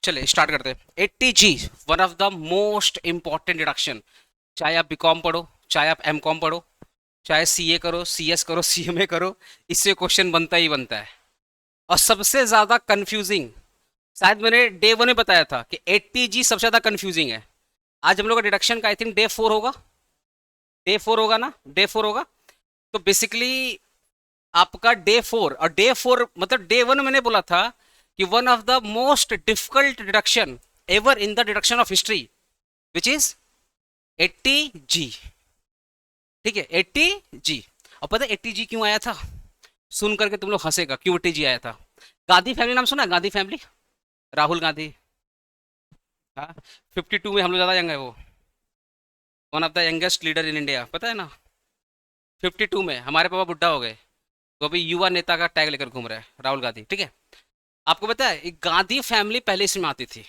चलिए स्टार्ट करते हैं। 80G one of the most important deduction. चाहे आप बीकॉम पढ़ो, चाहे आप एमकॉम पढ़ो, चाहे सीए करो, सीएस करो, सीएमए करो, इससे क्वेश्चन बनता ही बनता है। और सबसे ज्यादा कंफ्यूजिंग, शायद मैंने डे 1 में बताया था कि 80G सबसे ज्यादा कंफ्यूजिंग है। आज हम लोग का डिडक्शन का आई थिंक डे 4 होगा। डे 4 होगा ना, डे 4 होगा। तो बेसिकली आपका डे 4, और डे 4 मतलब डे 1 मैंने बोला था कि one of the most difficult deduction ever in the deduction of history which is 80G। ठीक है, 80G। और पता है 80G क्यों आया था? सुन करके तुम लोग हंसेगा क्यों 80G आया था। गांधी फैमिली नाम सुना है? गांधी फैमिली, राहुल गांधी। हाँ, 52 में हम लोग ज्यादा यंग है वो। One of the youngest leader in India, पता है ना। 52 में हमारे पापा बुढ़ा हो गए, तो अभी युवा नेता का टैग लेकर घूम रहा है राहुल गांधी। ठीक है, आपको पता है एक गांधी फैमिली पहले इसमें आती थी।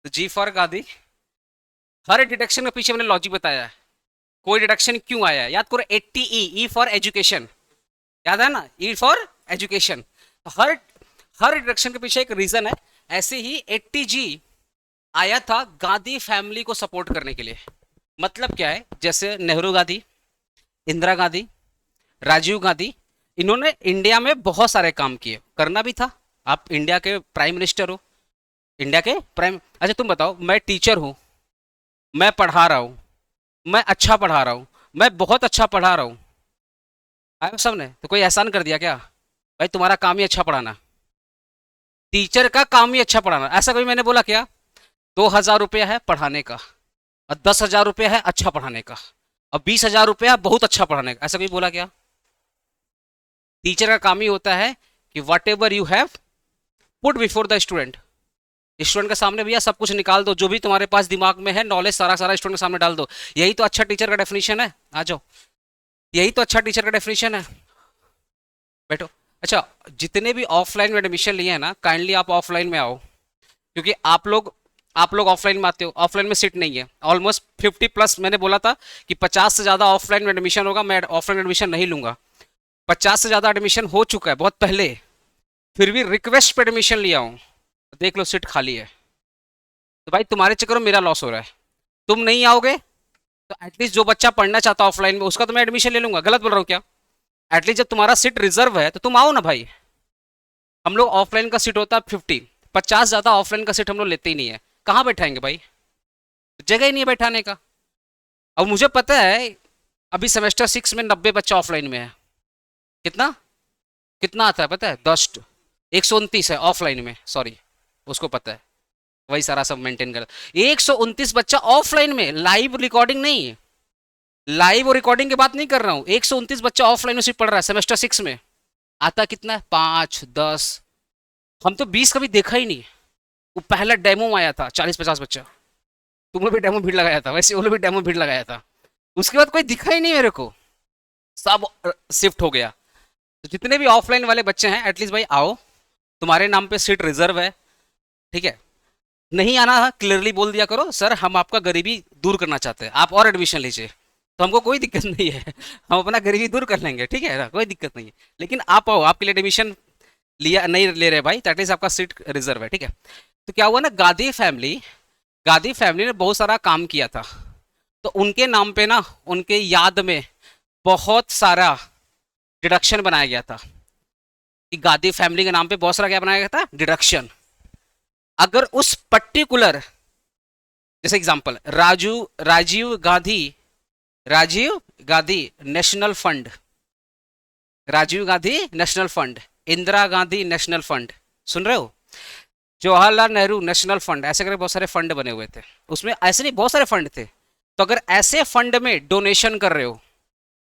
तो जी फॉर गांधी। हर डिडक्शन के पीछे मैंने लॉजिक बताया है। कोई डिडक्शन क्यों आया है, याद करो। 80E, ई फॉर एजुकेशन, याद है ना, E for education. Her her deduction के पीछे एक रीजन है। ऐसे ही 80G आया था गांधी फैमिली को सपोर्ट करने के लिए। मतलब क्या है, जैसे नेहरू गांधी, इंदिरा गांधी, राजीव गांधी, इन्होंने इंडिया में बहुत सारे काम किए, करना भी था। आप इंडिया के प्राइम मिनिस्टर हो, इंडिया के प्राइम। अच्छा तुम बताओ, मैं टीचर हूँ, मैं पढ़ा रहा हूँ, मैं अच्छा पढ़ा रहा हूँ, मैं बहुत अच्छा पढ़ा रहा हूँ, आए सब ने तो कोई एहसान कर दिया क्या? भाई तुम्हारा काम ही अच्छा पढ़ाना, टीचर का काम ही अच्छा पढ़ाना। ऐसा कोई मैंने बोला क्या? 2,000 रुपया है पढ़ाने का, और 10,000 रुपया है अच्छा पढ़ाने का, और 20,000 रुपया है बहुत अच्छा पढ़ाने का। ऐसा कोई बोला क्या? टीचर का काम ही होता है कि what ever you have put before the student, student के सामने भैया सब कुछ निकाल दो, जो भी तुम्हारे पास दिमाग में है नॉलेज, सारा सारा स्टूडेंट के सामने डाल दो। यही तो अच्छा टीचर का डेफिनेशन है। आ जाओ, यही तो अच्छा टीचर का डेफिनेशन है। बैठो। अच्छा, जितने भी ऑफलाइन में एडमिशन लिए हैं ना, काइंडली आप ऑफलाइन में आओ, क्योंकि आप लोग ऑफलाइन में आते हो, ऑफलाइन में सीट नहीं है। ऑलमोस्ट 50+ मैंने बोला था कि 50 से ज़्यादा ऑफलाइन में एडमिशन होगा, मैं ऑफलाइन एडमिशन नहीं लूंगा। 50 से ज़्यादा एडमिशन हो चुका है बहुत पहले, फिर भी रिक्वेस्ट पे एडमिशन लिया हूँ। देख लो सीट खाली है। तो भाई तुम्हारे चक्कर में मेरा लॉस हो रहा है। तुम नहीं आओगे तो एटलीस्ट जो बच्चा पढ़ना चाहता है ऑफलाइन में, उसका तो मैं एडमिशन ले लूंगा। गलत बोल रहा हूँ क्या? एटलीस्ट जब तुम्हारा सीट रिजर्व है तो तुम आओ ना भाई। हम लोग ऑफलाइन का सीट होता है 50, 50 ज़्यादा ऑफलाइन का सीट हम लोग लेते ही नहीं है। कहाँ बैठाएंगे भाई, जगह ही नहीं है बैठाने का। अब मुझे पता है अभी सेमेस्टर 6 में 90 बच्चा ऑफलाइन में है। कितना कितना आता है पता है? 10, 129 है ऑफलाइन में, सॉरी, उसको पता है, वही सारा सब मेंटेन कर। 129 बच्चा ऑफलाइन में, लाइव रिकॉर्डिंग नहीं, लाइव और रिकॉर्डिंग की बात नहीं कर रहा हूँ। 129 बच्चा ऑफलाइन में सिर्फ पढ़ रहा है सेमेस्टर 6 में। आता कितना है? 5, 10। हम तो 20 कभी देखा ही नहीं। वो पहला डेमो आया था 40-50 बच्चा। तुम लोग भी डेमो भीड़ लगाया था, वैसे वो लोग भी डेमो भीड़ लगाया था। उसके बाद कोई दिखा ही नहीं मेरे को, सब शिफ्ट हो गया। तो जितने भी ऑफलाइन वाले बच्चे हैं एटलीस्ट भाई आओ, तुम्हारे नाम पे सीट रिजर्व है। ठीक है, नहीं आना क्लियरली बोल दिया करो, सर हम आपका गरीबी दूर करना चाहते हैं, आप और एडमिशन लीजिए, तो हमको कोई दिक्कत नहीं है। हम अपना गरीबी दूर कर लेंगे, ठीक है ना, कोई दिक्कत नहीं है। लेकिन आप आओ, आपके लिए एडमिशन लिया नहीं ले रहे भाई, दैट इज आपका सीट रिजर्व है। ठीक है, तो क्या हुआ ना, गांधी फैमिली ने बहुत सारा काम किया था। तो उनके नाम पे ना, उनके याद में बहुत सारा डिडक्शन बनाया गया था। कि गांधी फैमिली के नाम पे बहुत सारा क्या बनाया गया था? डिडक्शन। अगर उस पर्टिकुलर, जैसे example, Rajiv Gandhi national fund, Rajiv Gandhi national fund, Indira Gandhi national fund, सुन रहे हो? जवाहरलाल नेहरू नेशनल फंड, ऐसे करके बहुत सारे फंड बने हुए थे। उसमें ऐसे नहीं, बहुत सारे फंड थे। तो अगर ऐसे फंड में डोनेशन कर रहे हो,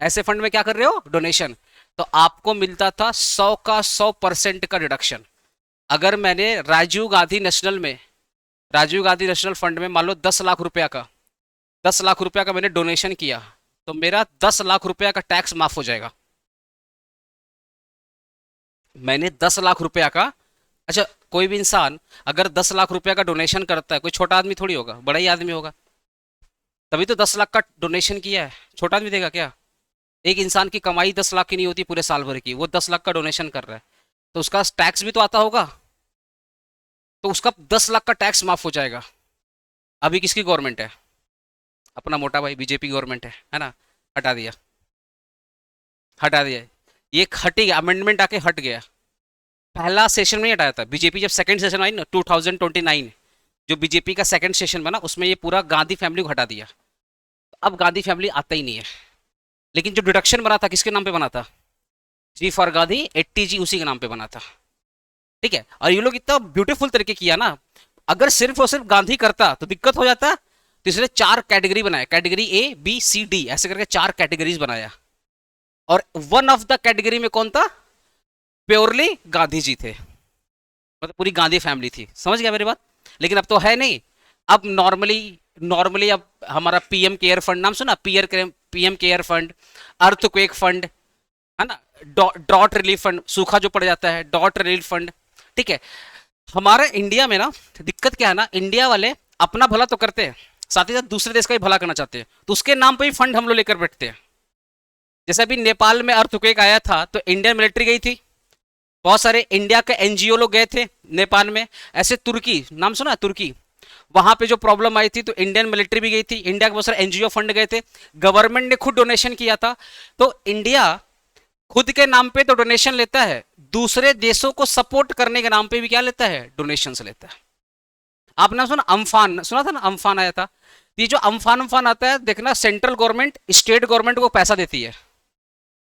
ऐसे फंड में क्या कर रहे हो? डोनेशन, तो आपको मिलता था 100 का 100% का डिडक्शन। अगर मैंने राजीव गांधी नेशनल फंड में मान लो 10 लाख रुपया का, 10 लाख रुपया का मैंने डोनेशन किया, तो मेरा 10 लाख रुपया का टैक्स माफ हो जाएगा। मैंने 10 लाख रुपया का, अच्छा कोई भी इंसान अगर 10 लाख रुपया का डोनेशन करता है, कोई छोटा आदमी थोड़ी होगा, बड़ा ही आदमी होगा, तभी तो 10 लाख का डोनेशन किया है। छोटा आदमी देगा क्या? एक इंसान की कमाई 10 लाख की नहीं होती पूरे साल भर की, वो 10 लाख का डोनेशन कर रहा है, तो उसका टैक्स भी तो आता होगा। तो उसका 10 लाख का टैक्स माफ हो जाएगा। अभी किसकी गवर्नमेंट है? अपना मोटा भाई बीजेपी गवर्नमेंट है ना। हटा दिया, हटा दिया। ये हट गया, अमेंडमेंट आके हट गया। पहला सेशन में नहीं हटाया था बीजेपी, जब सेकंड सेशन आई ना 2029, जो बीजेपी का सेकंड सेशन बना उसमें ये पूरा गांधी फैमिली को हटा दिया। अब गांधी फैमिली आता ही नहीं है। लेकिन जो डिडक्शन बना था किसके नाम पे बना था? जी फॉर गांधी 80G उसी के नाम पे बना था। ठीक है, और ये लोग इतना ब्यूटीफुल तरीके किया ना, अगर सिर्फ और सिर्फ गांधी करता तो दिक्कत हो जाता। तो इसने 4 कैटेगरी बनाया, category A B C D ऐसे करके 4 कैटेगरीज बनाया। और वन ऑफ द कैटेगरी में कौन था? प्योरली गांधी जी थे, मतलब पूरी गांधी फैमिली थी। समझ गया मेरी बात? लेकिन अब तो है नहीं। अब नॉर्मली नॉर्मली अब हमारा पीएम केयर फंड, नाम सुना? PM care fund, earthquake fund, है ना, ड्रॉट रिलीफ फंड, सूखा जो पड़ जाता है, डॉट रिलीफ फंड। ठीक है, हमारे इंडिया में ना दिक्कत क्या है ना, इंडिया वाले अपना भला तो करते हैं, साथ ही साथ दूसरे देश का भी भला करना चाहते हैं, तो उसके नाम पे ही फंड हम लोग लेकर बैठते हैं। जैसे अभी नेपाल में अर्थक्वेक आया था तो इंडियन मिलिट्री गई थी, बहुत सारे इंडिया के एनजीओ लोग गए थे नेपाल में। ऐसे तुर्की, नाम सुना? तुर्की, वहां पे जो प्रॉब्लम आई थी तो इंडियन मिलिट्री भी गई थी, इंडिया के बहुत सारे एनजीओ फंड गए थे, गवर्नमेंट ने खुद डोनेशन किया था। तो इंडिया खुद के नाम पे तो डोनेशन लेता है, दूसरे देशों को सपोर्ट करने के नाम पे भी क्या लेता है? डोनेशन लेता है। आपने सुना अम्फान? सुना था ना, अम्फान आया था। ये जो अम्फान आता है देखना, सेंट्रल गवर्नमेंट स्टेट गवर्नमेंट को पैसा देती है।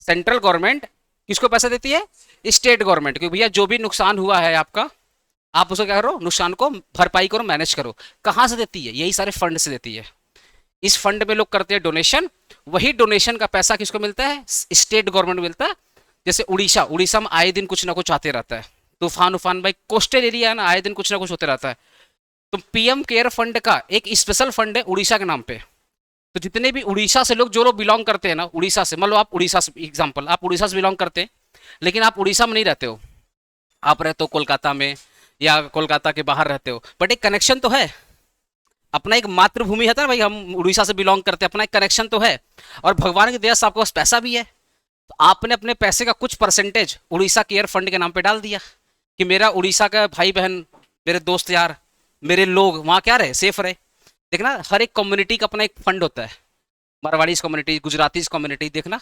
सेंट्रल गवर्नमेंट किसको पैसा देती है? स्टेट गवर्नमेंट को। भैया जो भी नुकसान हुआ है आपका, आप उसको क्या करो? नुकसान को भरपाई करो, मैनेज करो। कहाँ से देती है? यही सारे फंड से देती है। इस फंड में लोग करते हैं डोनेशन, वही डोनेशन का पैसा किसको मिलता है? स्टेट गवर्नमेंट मिलता है। जैसे उड़ीसा में आए दिन कुछ ना कुछ आते रहता है, तूफान उफान, भाई कोस्टल एरिया है ना, आए दिन कुछ ना कुछ होते रहता है। तो पीएम केयर फंड का एक स्पेशल फंड है उड़ीसा के नाम पे। तो जितने भी उड़ीसा से लोग, जो लोग बिलोंग करते हैं ना उड़ीसा से, मान लो आप उड़ीसा से, एग्जाम्पल आप उड़ीसा से बिलोंग करते हैं, लेकिन आप उड़ीसा में नहीं रहते हो, आप रहते हो कोलकाता में या कोलकाता के बाहर रहते हो, बट एक कनेक्शन तो है, अपना एक मातृभूमि है ना भाई, हम उड़ीसा से बिलोंग करते हैं, अपना एक कनेक्शन तो है। और भगवान की दया से आपके पास पैसा भी है, तो आपने अपने पैसे का कुछ परसेंटेज उड़ीसा केयर फंड के नाम पे डाल दिया कि मेरा उड़ीसा का भाई बहन, मेरे दोस्त यार, मेरे लोग वहाँ क्या रहे? सेफ रहे। देखना, हर एक कम्युनिटी का अपना एक फंड होता है। मारवाड़ी कम्युनिटी, गुजराती कम्युनिटी, देखना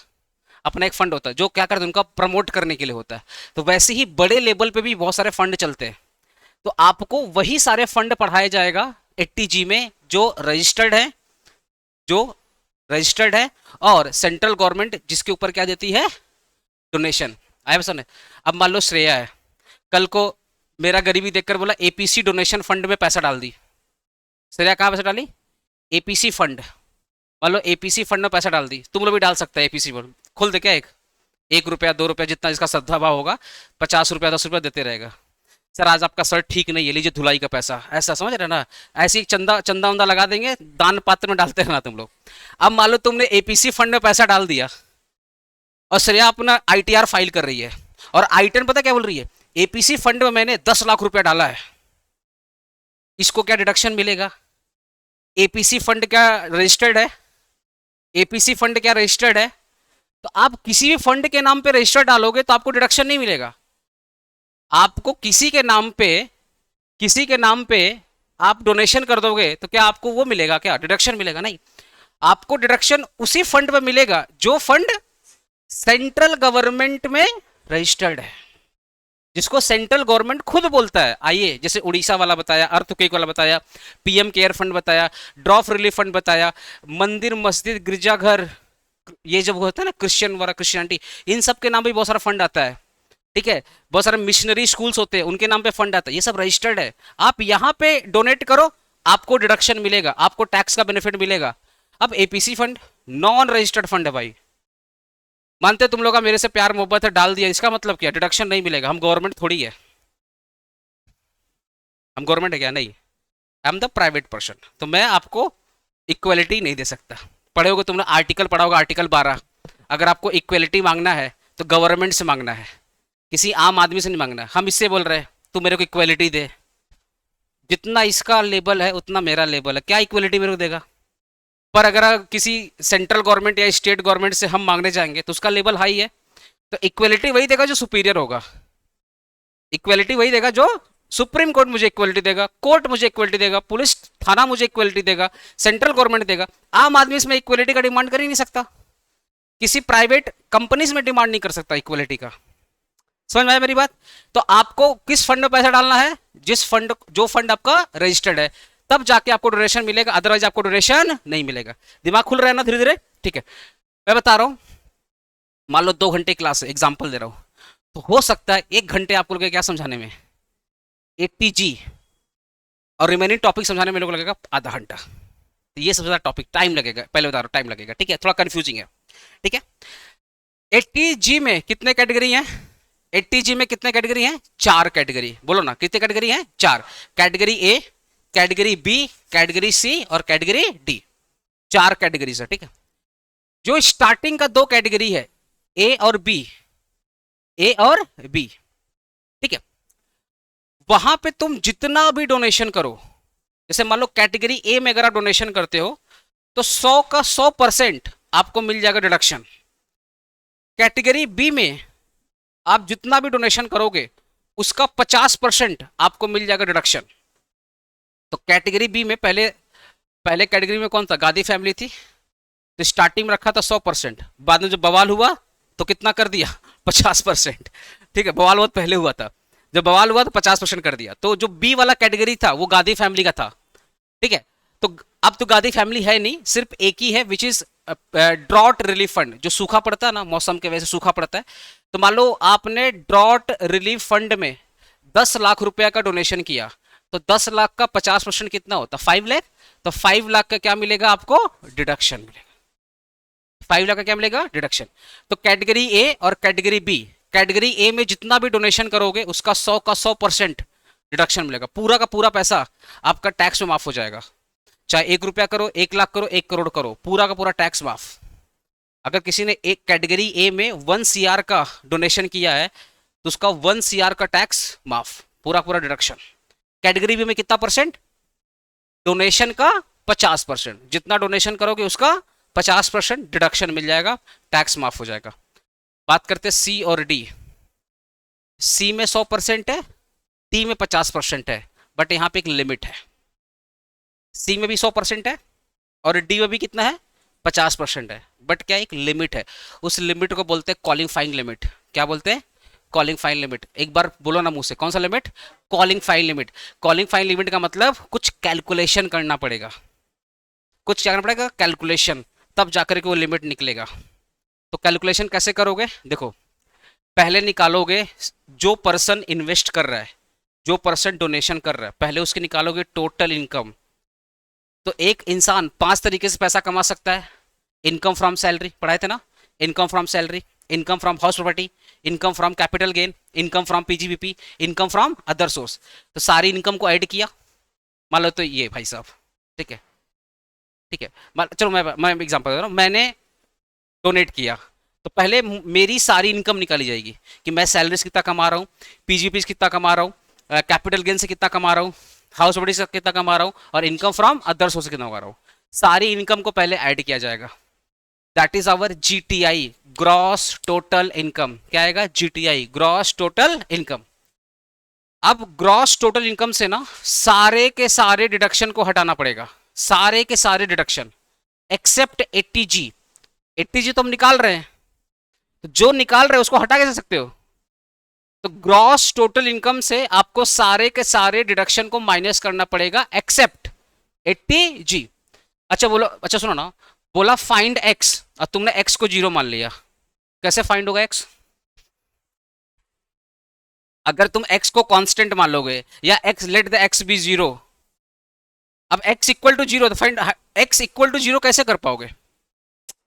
अपना एक फंड होता है जो क्या करते हैं, उनका प्रमोट करने के लिए होता है। तो वैसे ही बड़े लेवल पे भी बहुत सारे फंड चलते हैं। तो आपको वही सारे फंड पढ़ाया जाएगा 80G में, जो रजिस्टर्ड है, जो रजिस्टर्ड है, और सेंट्रल गवर्नमेंट जिसके ऊपर क्या देती है? डोनेशन। आया पसंद है? अब मान लो श्रेया है, कल को मेरा गरीबी देखकर बोला एपीसी डोनेशन फंड में पैसा डाल दी। श्रेया कहाँ पैसा डाली? APC fund. मान लो एपीसी फंड में पैसा डाल दी, तुम लोग भी डाल सकते हैं एपीसी फंड। खोल दे क्या, 1 रुपया 2 रुपया जितना इसका श्रद्धा भाव होगा, 50 रुपया 10 रुपया देते रहेगा। सर आज आपका शर्ट ठीक नहीं है, लीजिए धुलाई का पैसा, ऐसा समझ रहे ना? ऐसी चंदा चंदा उंदा लगा देंगे, दान पात्र में डालते रहना तुम लोग। अब मान लो तुमने एपीसी फंड में पैसा डाल दिया और श्रेया अपना आईटीआर फाइल कर रही है, और आईटीआर पता क्या बोल रही है? एपीसी फंड में मैंने 10 लाख रुपया डाला है, इसको क्या डिडक्शन मिलेगा? एपीसी फंड क्या रजिस्टर्ड है? एपीसी फंड क्या रजिस्टर्ड है? तो आप किसी भी फंड के नाम पे रजिस्टर डालोगे तो आपको डिडक्शन नहीं मिलेगा। आपको किसी के नाम पे, किसी के नाम पे आप डोनेशन कर दोगे तो क्या आपको वो मिलेगा? क्या डिडक्शन मिलेगा? नहीं, आपको डिडक्शन उसी फंड पे मिलेगा जो फंड सेंट्रल गवर्नमेंट में रजिस्टर्ड है, जिसको सेंट्रल गवर्नमेंट खुद बोलता है। आइए, जैसे उड़ीसा वाला बताया, अर्थक्वेक वाला बताया, पीएम केयर फंड बताया, ड्रॉप रिलीफ फंड बताया, मंदिर मस्जिद गिरजाघर, ये जब होता है ना क्रिश्चियन वाला, क्रिश्चियनिटी, इन सब के नाम पे बहुत सारा फंड आता है। ठीक है, बहुत सारे मिशनरी स्कूल्स होते हैं, उनके नाम पे फंड आता है, ये सब रजिस्टर्ड है। आप यहाँ पे डोनेट करो, आपको डिडक्शन मिलेगा, आपको टैक्स का बेनिफिट मिलेगा। अब APC fund non registered fund है भाई, मानते तुम लोग का मेरे से प्यार मोहब्बत है, डाल दिया, इसका मतलब क्या? डिडक्शन नहीं मिलेगा। हम गवर्नमेंट थोड़ी है, हम गवर्नमेंट है क्या? नहीं, I am the private person. तो मैं आपको इक्वलिटी नहीं दे सकता। पढ़े होगे तुमने, आर्टिकल पढ़ा होगा, आर्टिकल 12। अगर आपको इक्वलिटी मांगना है तो गवर्नमेंट से मांगना है, किसी आम आदमी से नहीं मांगना है। हम इससे बोल रहे हैं तू मेरे को इक्वलिटी दे, जितना इसका लेबल है उतना मेरा लेबल है, क्या इक्वलिटी मेरे को देगा? पर अगर किसी सेंट्रल गवर्नमेंट या स्टेट गवर्नमेंट से हम मांगने जाएंगे तो उसका लेवल हाई है, तो इक्वलिटी वही देगा जो सुपीरियर होगा, इक्वलिटी वही देगा जो सुप्रीम कोर्ट मुझे इक्वलिटी देगा, कोर्ट मुझे इक्वलिटी देगा, पुलिस थाना मुझे इक्वलिटी देगा, सेंट्रल गवर्नमेंट देगा। आम आदमी इसमें इक्वलिटी का डिमांड कर ही नहीं सकता, किसी प्राइवेट कंपनीज में डिमांड नहीं कर सकता इक्वलिटी का। समझ में आया मेरी बात? तो आपको किस फंड में पैसा डालना है? जिस फंड, जो फंड आपका रजिस्टर्ड है, तब जाके आपको डोनेशन मिलेगा, अदरवाइज आपको डोनेशन नहीं मिलेगा। दिमाग खुल रहा है ना धीरे धीरे? ठीक है, मैं बता रहा हूं, मान लो 2 घंटे क्लास है, एग्जाम्पल दे रहा हूं, तो हो सकता है 1 घंटे आपको लगेगा क्या समझाने में, 80G, और रिमेनिंग टॉपिक समझाने में लोग लगेगा आधा घंटा। तो ये सबसे ज्यादा टॉपिक टाइम लगेगा, पहले बता रहा हूं टाइम लगेगा। ठीक है, थोड़ा कंफ्यूजिंग है। ठीक है, 80G में कितने कैटेगरी हैं? 80G में कितने कैटेगरी हैं? 4 कैटेगरी। बोलो ना, कितने कैटेगरी हैं? 4। Category A, category B, category C और कैटेगरी डी। 4 कैटेगरी है। ठीक है, जो स्टार्टिंग का 2 कैटेगरी है, ए और बी, ए और बी, ठीक है, वहां पे तुम जितना भी डोनेशन करो, जैसे मान लो कैटेगरी ए में अगर आप डोनेशन करते हो तो 100 का 100% आपको मिल जाएगा डिडक्शन। कैटेगरी बी में आप जितना भी डोनेशन करोगे उसका 50% आपको मिल जाएगा डिडक्शन। तो कैटेगरी बी में पहले पहले कैटेगरी में कौन था? गादी फैमिली थी, तो स्टार्टिंग में रखा था 100%, बाद में जब बवाल हुआ तो कितना कर दिया? 50%। ठीक है, बवाल बहुत पहले हुआ था, जब बवाल हुआ तो 50% कर दिया। तो जो बी वाला कैटेगरी था वो गादी फैमिली का था। ठीक है, तो अब तो गादी फैमिली है नहीं, सिर्फ एक ही है, which is drought relief fund. जो सूखा पड़ता है ना, मौसम के वजह से सूखा पड़ता है, तो मान लो आपने ड्रॉट रिलीफ फंड में 10 लाख रुपया का डोनेशन किया, तो 10 लाख का 50% कितना होता? 5 लाख। तो 5 लाख का क्या मिलेगा आपको? डिडक्शन मिलेगा। 5 लाख का क्या मिलेगा? डिडक्शन। तो कैटेगरी ए और कैटेगरी बी, कैटेगरी ए में जितना भी डोनेशन करोगे उसका 100 का 100% डिडक्शन मिलेगा, पूरा का पूरा पैसा आपका टैक्स में माफ हो जाएगा। चाहे 1 रुपया करो, 1 लाख करो, 1 करोड़ करो, पूरा का पूरा टैक्स माफ। अगर किसी ने एक कैटेगरी ए में 1 CR का डोनेशन किया है तो उसका 1 CR का टैक्स माफ, पूरा पूरा डिडक्शन। कैटेगरी बी में कितना परसेंट? डोनेशन का 50%, जितना डोनेशन करोगे उसका 50% डिडक्शन मिल जाएगा, टैक्स माफ हो जाएगा। बात करते हैं सी और डी। सी में 100% है, डी में 50% है, बट यहां पे एक लिमिट है। सी में भी 100% है और डी में भी कितना है? 50% है, बट क्या एक लिमिट है, उस लिमिट को बोलते हैं क्वालिफाइंग लिमिट। क्या बोलते हैं? Qualifying limit. एक बार बोलो ना मुंह से, कौन सा limit? Qualifying limit. Qualifying limit का मतलब कुछ कैलकुलेशन करना पड़ेगा, कुछ क्या करना पड़ेगा? कैलकुलेशन, तब जाकर के वो लिमिट निकलेगा। तो कैलकुलेशन कैसे करोगे? देखो, पहले निकालोगे जो पर्सन इन्वेस्ट कर रहा है, जो पर्सन डोनेशन कर रहा है, पहले उसकी निकालोगे टोटल इनकम। तो एक इंसान 5 तरीके से पैसा कमा सकता है। इनकम फ्रॉम सैलरी, पढ़ाए थे ना, income from salary, income from house property, income from capital gain, income from PGBP, income from other source. तो सारी इनकम को ऐड किया, मान लो तो ये भाई साहब, ठीक है, ठीक है, चलो मैं एग्जांपल दे रहा हूँ, मैंने डोनेट किया, तो पहले मेरी सारी इनकम निकाली जाएगी कि मैं सैलरी से कितना कमा रहा हूँ, पीजीपी से कितना कमा रहा हूँ, कैपिटल गेन से कितना कमा रहा हूँ, हाउस प्रॉपर्टी से कितना कमा रहा हूँ, और इनकम फ्रॉम अदर सोर्स से कितना कमा रहा हूँ। सारी इनकम को पहले ऐड किया जाएगा। That is our GTI, gross total income. क्या आएगा? GTI, gross total income. अब ग्रॉस टोटल इनकम से ना सारे के सारे डिडक्शन को हटाना पड़ेगा, सारे के सारे डिडक्शन एक्सेप्ट 80G। 80G तो हम निकाल रहे हैं, तो जो निकाल रहे हैं उसको हटा कैसे सकते हो? तो ग्रॉस टोटल इनकम से आपको सारे के सारे डिडक्शन को माइनस करना पड़ेगा एक्सेप्ट 80G। अच्छा बोलो, अच्छा सुनो ना, बोला फाइंड एक्स और तुमने एक्स को 0 मान लिया, कैसे फाइंड होगा एक्स? अगर तुम x को कांस्टेंट मान लोगे या x let the x be 0, अब x इक्वल टू 0, तो फाइंड x इक्वल टू 0 कैसे कर पाओगे?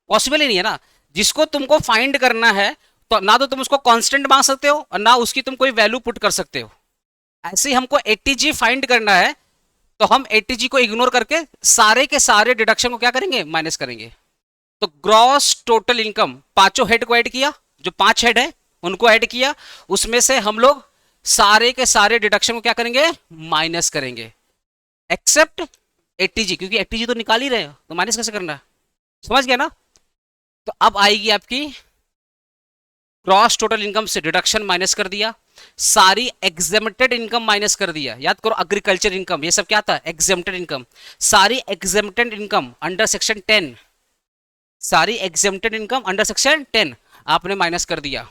पॉसिबल ही नहीं है ना। जिसको तुमको फाइंड करना है तो ना तो तुम उसको कांस्टेंट मान सकते हो और ना उसकी तुम कोई वैल्यू पुट कर सकते हो। ऐसे ही हमको 80G फाइंड करना है तो हम 80G को इग्नोर करके सारे के सारे डिडक्शन को क्या करेंगे? माइनस करेंगे। तो ग्रॉस टोटल इनकम, पांचों हेड को ऐड किया, जो 5 हेड है उनको ऐड किया, उसमें से हम लोग सारे के सारे डिडक्शन को क्या करेंगे? माइनस करेंगे एक्सेप्ट 80G, क्योंकि 80G तो निकाल ही रहे हो, तो माइनस कैसे करना है? समझ गया ना? तो अब आएगी आपकी क्रॉस टोटल इनकम से डिडक्शन माइनस कर दिया, सारी एग्जेम्प्टेड इनकम माइनस कर दिया। याद करो एग्रीकल्चर इनकम, ये सब क्या था, एग्जेम्प्टेड इनकम। सारी एग्जेम्प्टेड इनकम अंडर सेक्शन 10, सारी एग्जेम्प्टेड इनकम अंडर सेक्शन 10 आपने माइनस कर दिया।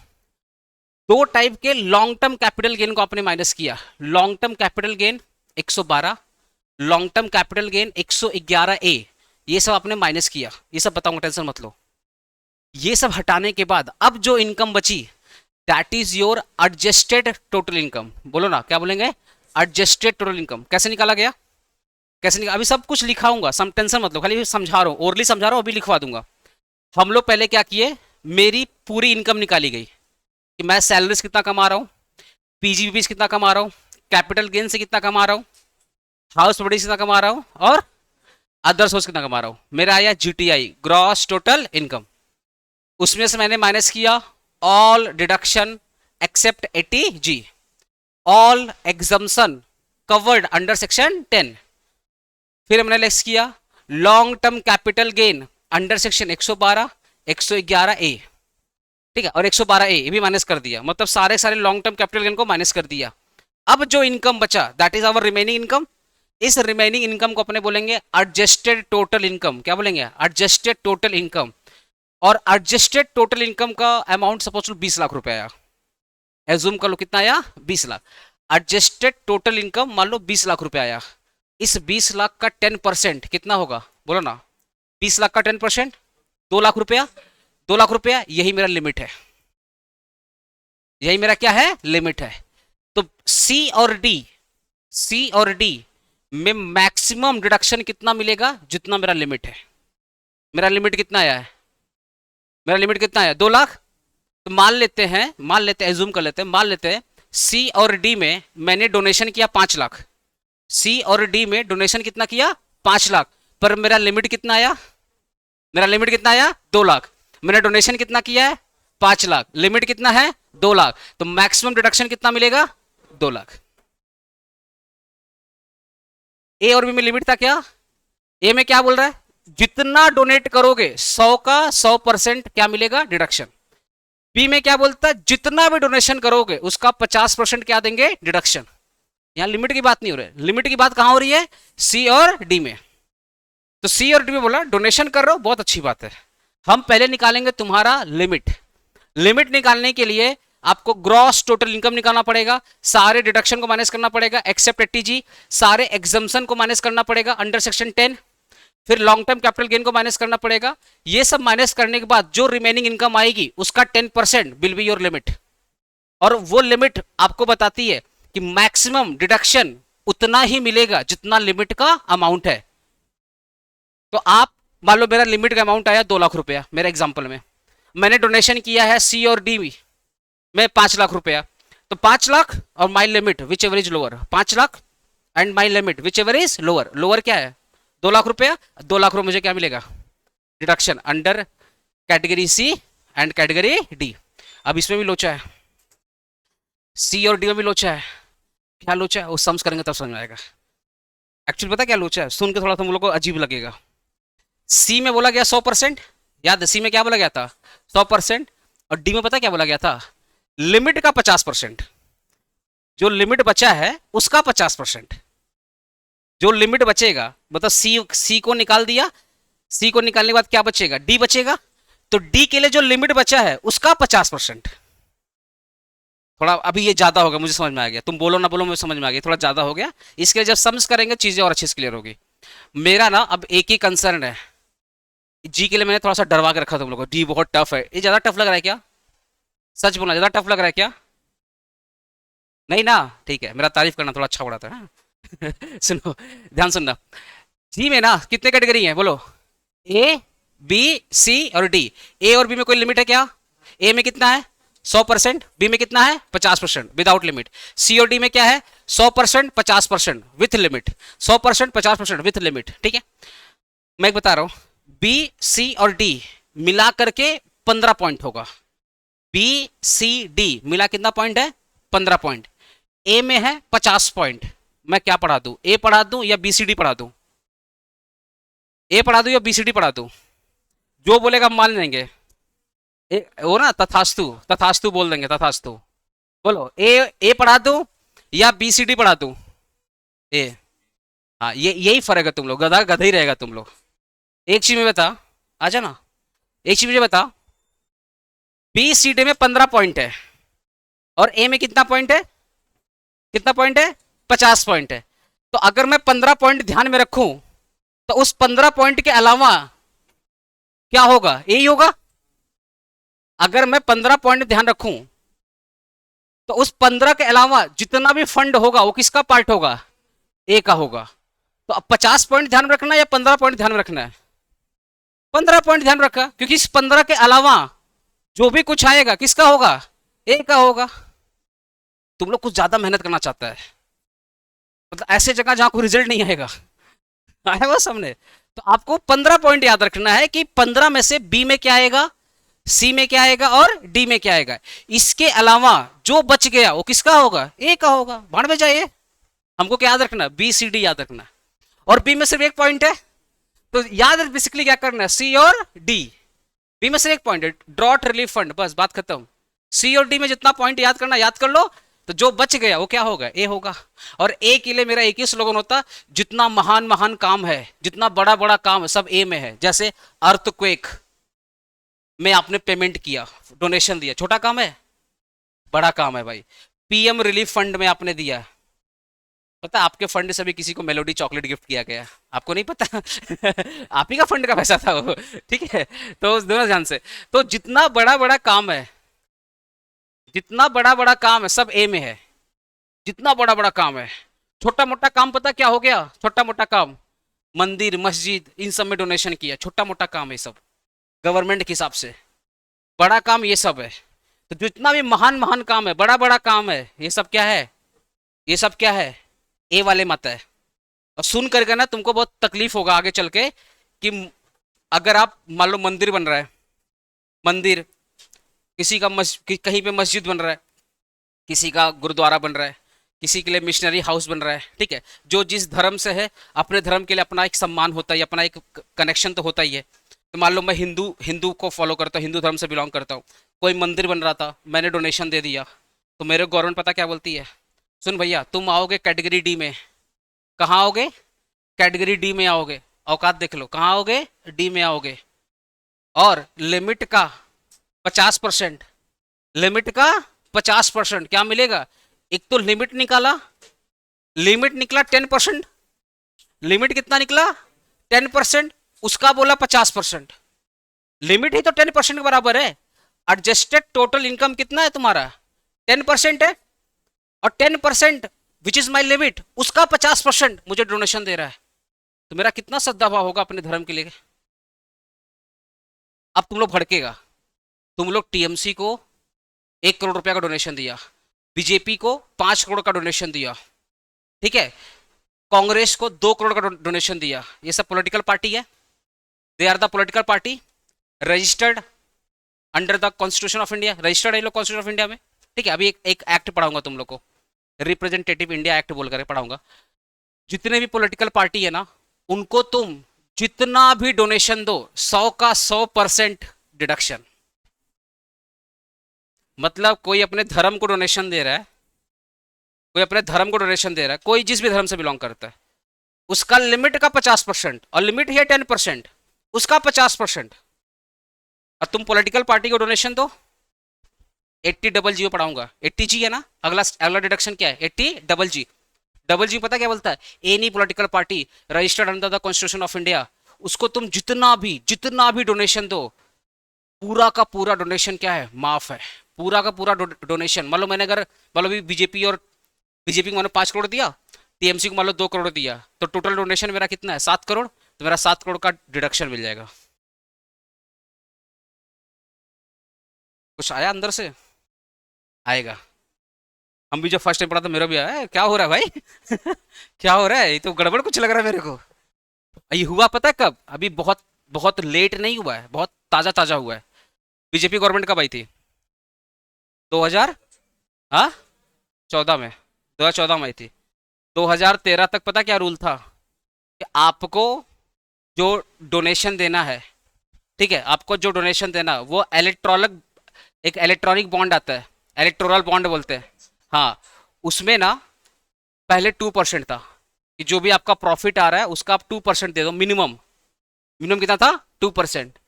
दो टाइप के लॉन्ग टर्म कैपिटल गेन को आपने माइनस किया। Long term capital gain 112, long term capital gain 111 ए, ये सब आपने माइनस किया। ये सब बताऊंगा, टेंशन मत लो। ये सब हटाने के बाद अब जो इनकम बची, that is your adjusted total income. बोलो ना, क्या बोलेंगे, एडजस्टेड टोटल इनकम। कैसे निकाला गया, कैसे निकाला, अभी सब कुछ लिखाऊंगा, सम टेंशन मत लो, खाली समझा रहा हूँ, ओरली समझा रहा हूँ, अभी लिखवा दूंगा। हम लोग पहले क्या किए, मेरी पूरी इनकम निकाली गई कि मैं सैलरीज कितना कमा रहा हूँ, पीजीबीपी कितना कमा रहा हूँ, कैपिटल गेन से कितना कमा रहा हूँ, हाउस प्रोडक्ट कितना कमा रहा हूँ, और अदर सोर्स कितना कमा रहा हूँ। मेरा आया जीटीआई, ग्रॉस टोटल इनकम। उसमें से मैंने माइनस किया all deduction except 80G, all exemption covered under section 10। फिर मैंने लेस किया long term capital gain under section 112, 111 A, ठीक है, और 112 ए भी माइनस कर दिया। मतलब सारे सारे लॉन्ग टर्म कैपिटल गेन को माइनस कर दिया। अब जो इनकम बचा, that is our remaining income. इस रिमेनिंग इनकम को अपने बोलेंगे एडजस्टेड टोटल इनकम। क्या बोलेंगे, एडजस्टेड टोटल इनकम। और एडजस्टेड टोटल इनकम का अमाउंट सपोज 20 लाख रुपए आया, एज्यूम कर लो कितना आया, 20 लाख। एडजस्टेड टोटल इनकम मान लो 20 लाख रुपए आया। इस 20 लाख का 10% कितना होगा, बोलो ना, 20 लाख का 10% 2 लाख रुपया। 2 लाख रुपया, यही मेरा लिमिट है, यही मेरा क्या है, लिमिट है। तो सी और डी, सी और डी में मैक्सिमम डिडक्शन कितना मिलेगा, जितना मेरा लिमिट है। मेरा लिमिट कितना आया है, मेरा लिमिट कितना है, 2 लाख। तो मान लेते हैं, मान लेते हैं, एज्यूम कर लेते हैं, मान लेते हैं सी और डी में मैंने डोनेशन किया 5 लाख। सी और डी में डोनेशन कितना किया, 5 लाख। पर मेरा लिमिट कितना आया, मेरा लिमिट कितना आया, 2 लाख। मैंने डोनेशन कितना किया है, 5 लाख, लिमिट कितना है, 2 लाख। तो मैक्सिमम डिडक्शन कितना मिलेगा, 2 लाख। ए और बी में लिमिट था क्या, ए में क्या बोल रहा है, जितना डोनेट करोगे 100 का 100% क्या मिलेगा, डिडक्शन। बी में क्या बोलता है, जितना भी डोनेशन करोगे उसका 50% क्या देंगे, डिडक्शन। यहां लिमिट की बात नहीं हो रही है, लिमिट की बात कहां हो रही है, सी और डी में। तो सी और डी में बोला डोनेशन कर रहे हो, बहुत अच्छी बात है। हम पहले निकालेंगे तुम्हारा लिमिट। लिमिट निकालने के लिए आपको ग्रॉस टोटल इनकम निकालना पड़ेगा, सारे डिडक्शन को माइनस करना पड़ेगा एक्सेप्ट 80G, सारे एग्जम्पशन को माइनस करना पड़ेगा अंडर सेक्शन 10, फिर लॉन्ग टर्म कैपिटल गेन को माइनस करना पड़ेगा। ये सब माइनस करने के बाद जो रिमेनिंग इनकम आएगी उसका 10% विल बी योर लिमिट। और वो लिमिट आपको बताती है कि मैक्सिमम डिडक्शन उतना ही मिलेगा जितना लिमिट का अमाउंट है। तो आप मान लो मेरा लिमिट का अमाउंट आया 2 लाख रुपया, मेरे एग्जाम्पल में मैंने डोनेशन किया है सी और डी में 5 लाख रुपया। तो 5 लाख और my limit whichever is lower, 5 lakh and my limit whichever is lower. Lower क्या है, 2 लाख रुपया। 2 लाख रुपये मुझे क्या मिलेगा, deduction under category C and category D. अब इसमें भी लोचा है, सी और डी में भी लोचा है। क्या लोचा है, वो सम्स करेंगे तब समझ में आएगा। एक्चुअली पता क्या लोचा है, सुन के थोड़ा तुम लोग को अजीब लगेगा। सी में बोला गया 100%, याद है सी में क्या बोला गया था, 100%। और डी में पता क्या बोला गया था, लिमिट का 50%। जो लिमिट बचा है उसका 50%, जो लिमिट बचेगा, मतलब सी को निकाल दिया, सी को निकालने के बाद क्या बचेगा, डी बचेगा। तो डी के लिए जो लिमिट बचा है उसका 50%। थोड़ा अभी ये ज्यादा हो गया, मुझे समझ में आ गया, तुम बोलो ना बोलो मुझे समझ में आ गया, थोड़ा ज्यादा हो गया। इसके लिए जब सम्स करेंगे चीजें और अच्छे से क्लियर होगी। मेरा ना अब एक ही कंसर्न है, जी के लिए मैंने थोड़ा सा डरवा के रखा तुम लोगों को, डी बहुत टफ है। ये ज्यादा टफ लग रहा है क्या, सच बोलना ज्यादा टफ लग रहा है क्या, नहीं ना, ठीक है, मेरा तारीफ करना थोड़ा अच्छा बढ़ाता है। सुनो, ध्यान सुनना। जी में ना कितने कैटेगरी हैं बोलो, ए बी सी और डी। ए और बी में कोई लिमिट है क्या, ए में कितना है 100%, बी में कितना है 50% विदाउट लिमिट। सी और डी में क्या है 100% 50% विथ लिमिट, 100% 50% विथ लिमिट, ठीक है। मैं एक बता रहा हूं, बी सी और डी मिला करके 15 पॉइंट होगा। बी सी डी मिला कितना पॉइंट है, 15 पॉइंट। ए में है 50 पॉइंट। मैं क्या पढ़ा दूं, ए पढ़ा दूं या बी सी डी पढ़ा दूं, ए पढ़ा दूं या बी सी डी पढ़ा दूं, जो बोलेगा मान लेंगे। वो ना तथास्तु, तथास्तु बोल देंगे, तथास्तु। बोलो, ए पढ़ा दूं या बी सी डी पढ़ा दूं? ए। हाँ, ये यही फर्क है, तुम लोग गधा गधा ही रहेगा तुम लोग। एक चीज में बता, आजा ना, एक चीज मुझे बता, बी सी डी में 15 पॉइंट है और ए में कितना पॉइंट है? कितना पॉइंट है? 50 पॉइंट है। तो अगर मैं 15 पॉइंट ध्यान में रखूं तो उस 15 पॉइंट के अलावा क्या होगा? ए ही होगा। अगर मैं 15 पॉइंट ध्यान रखूं तो उस 15 के अलावा जितना भी फंड होगा वो किसका पार्ट होगा? ए का होगा। तो अब 50 पॉइंट ध्यान में रखना है या 15 पॉइंट ध्यान में रखना है? 15 पॉइंट ध्यान रखा, क्योंकि इस 15 के अलावा जो भी कुछ आएगा किसका होगा? ए का होगा। तुम लोग कुछ ज्यादा मेहनत करना चाहता है, मतलब ऐसे जगह जहां कोई रिजल्ट नहीं आएगा। आया वो सामने। तो आपको 15 पॉइंट याद रखना है कि 15 में से बी में क्या आएगा, सी में क्या आएगा और डी में क्या आएगा। इसके अलावा जो बच गया वो किसका होगा? ए का होगा। भाड़ में जाइए, हमको क्या याद रखना? बी सी डी याद रखना। और बी में सिर्फ एक पॉइंट है, तो याद बेसिकली क्या करना है? सी और डी। बी में सिर्फ एक पॉइंट है, ड्रॉट रिलीफ फंड, बस बात खत्म। सी और डी में जितना पॉइंट याद करना याद कर लो, तो जो बच गया वो क्या होगा? ए होगा। और ए के लिए मेरा एक ही स्लोगन होता, जितना महान महान काम है, जितना बड़ा बड़ा काम है, सब ए में है। जैसे अर्थक्वेक में आपने पेमेंट किया, डोनेशन दिया, छोटा काम है? बड़ा काम है भाई। पीएम रिलीफ फंड में आपने दिया, पता है आपके फंड से भी किसी को मेलोडी चॉकलेट गिफ्ट किया गया, आपको नहीं पता? आप ही का फंड का पैसा था वो, ठीक है? तो उस दोनों ध्यान से, तो जितना बड़ा बड़ा काम है, जितना बड़ा बड़ा काम है सब ए में है। जितना बड़ा बड़ा काम है, छोटा मोटा काम पता क्या हो गया? छोटा मोटा काम मंदिर मस्जिद इन सब में डोनेशन किया, छोटा मोटा काम है सब गवर्नमेंट के हिसाब से। बड़ा काम ये सब है। तो जितना भी महान महान काम है, बड़ा बड़ा काम है, ये सब क्या है? ये सब क्या है? ए वाले मत है। और सुन करके ना तुमको बहुत तकलीफ होगा आगे चल के, कि अगर आप मान लो मंदिर बन रहा है, मंदिर किसी का कहीं पे मस्जिद बन रहा है, किसी का गुरुद्वारा बन रहा है, किसी के लिए मिशनरी हाउस बन रहा है, ठीक है? जो जिस धर्म से है, अपने धर्म के लिए अपना एक सम्मान होता है, अपना एक कनेक्शन तो होता ही है। तो मान लो मैं हिंदू हिंदू को फॉलो करता हूँ, हिंदू धर्म से बिलोंग करता हूँ, कोई मंदिर बन रहा था, मैंने डोनेशन दे दिया, तो मेरे गवर्नमेंट पता क्या बोलती है? सुन भैया, तुम आओगे कैटेगरी डी में। कहाँ आओगे? कैटेगरी डी में आओगे। औकात देख लो, कहाँ आओगे? डी में आओगे। और लिमिट का 50%, लिमिट का 50% क्या मिलेगा? एक तो लिमिट निकाला, लिमिट निकला 10%, लिमिट कितना निकला? 10%, उसका बोला 50%। लिमिट ही तो 10% के बराबर है। एडजस्टेड टोटल इनकम कितना है तुम्हारा? 10% है। और 10% विच इज माई लिमिट, उसका 50% मुझे डोनेशन दे रहा है। तो मेरा कितना सद्भाव होगा अपने धर्म के लिए। अब तुम लोग भड़केगा, तुम लोग टीएमसी को 1 करोड़ रुपया का डोनेशन दिया, बीजेपी को 5 करोड़ का डोनेशन दिया, ठीक है? कांग्रेस को 2 करोड़ का डोनेशन दिया। ये सब पॉलिटिकल पार्टी है, they are the political party registered under the constitution of India. रजिस्टर्ड है लोग कॉन्स्टिट्यूशन ऑफ इंडिया में, ठीक है? अभी एक एक्ट पढ़ाऊंगा तुम लोग को, रिप्रेजेंटेटिव इंडिया एक्ट बोल कर पढ़ाऊंगा। जितने भी पॉलिटिकल पार्टी है ना, उनको तुम जितना भी डोनेशन दो, 100 का 100% डिडक्शन। मतलब कोई अपने धर्म को डोनेशन दे रहा है, कोई अपने धर्म को डोनेशन दे रहा है, कोई जिस भी धर्म से बिलोंग करता है, उसका लिमिट का 50%, और लिमिट है 10%, उसका 50%। और तुम पॉलिटिकल पार्टी को डोनेशन दो, 80 डबल जी पढ़ाऊंगा, 80 जी है ना, अगला अगला डिडक्शन क्या है? 80 डबल जी। डबल जी पता क्या बोलता है? Any political party registered under the constitution of India, उसको तुम जितना भी डोनेशन दो, पूरा का पूरा डोनेशन क्या है? माफ है। पूरा का पूरा डोनेशन, मान लो मैंने अगर मान लो बीजेपी और बीजेपी को मान लो 5 करोड़ दिया, टीएमसी को मान लो 2 करोड़ दिया, तो टोटल डोनेशन मेरा कितना है? 7 करोड़। तो मेरा 7 करोड़ का डिडक्शन मिल जाएगा। कुछ आया अंदर से? आएगा। हम भी जो फर्स्ट टाइम पढ़ा था मेरा भी आया। क्या हो रहा है भाई? क्या हो रहा है? ये तो गड़बड़ कुछ लग रहा है मेरे को। ये हुआ पता है कब? अभी बहुत बहुत लेट नहीं हुआ है, बहुत ताजा ताजा हुआ है। बीजेपी गवर्नमेंट कब आई थी? 2000, हाँ, 14 में, 2014 में आई थी। 2013 तक पता क्या रूल था? कि आपको जो डोनेशन देना है, ठीक है, आपको जो डोनेशन देना वो इलेक्ट्रॉनिक, एक इलेक्ट्रॉनिक बॉन्ड आता है, इलेक्टोरल बॉन्ड बोलते हैं। हाँ, उसमें ना पहले 2% था कि जो भी आपका प्रॉफिट आ रहा है उसका आप 2% दे दो मिनिमम। मिनिमम कितना था? 2%।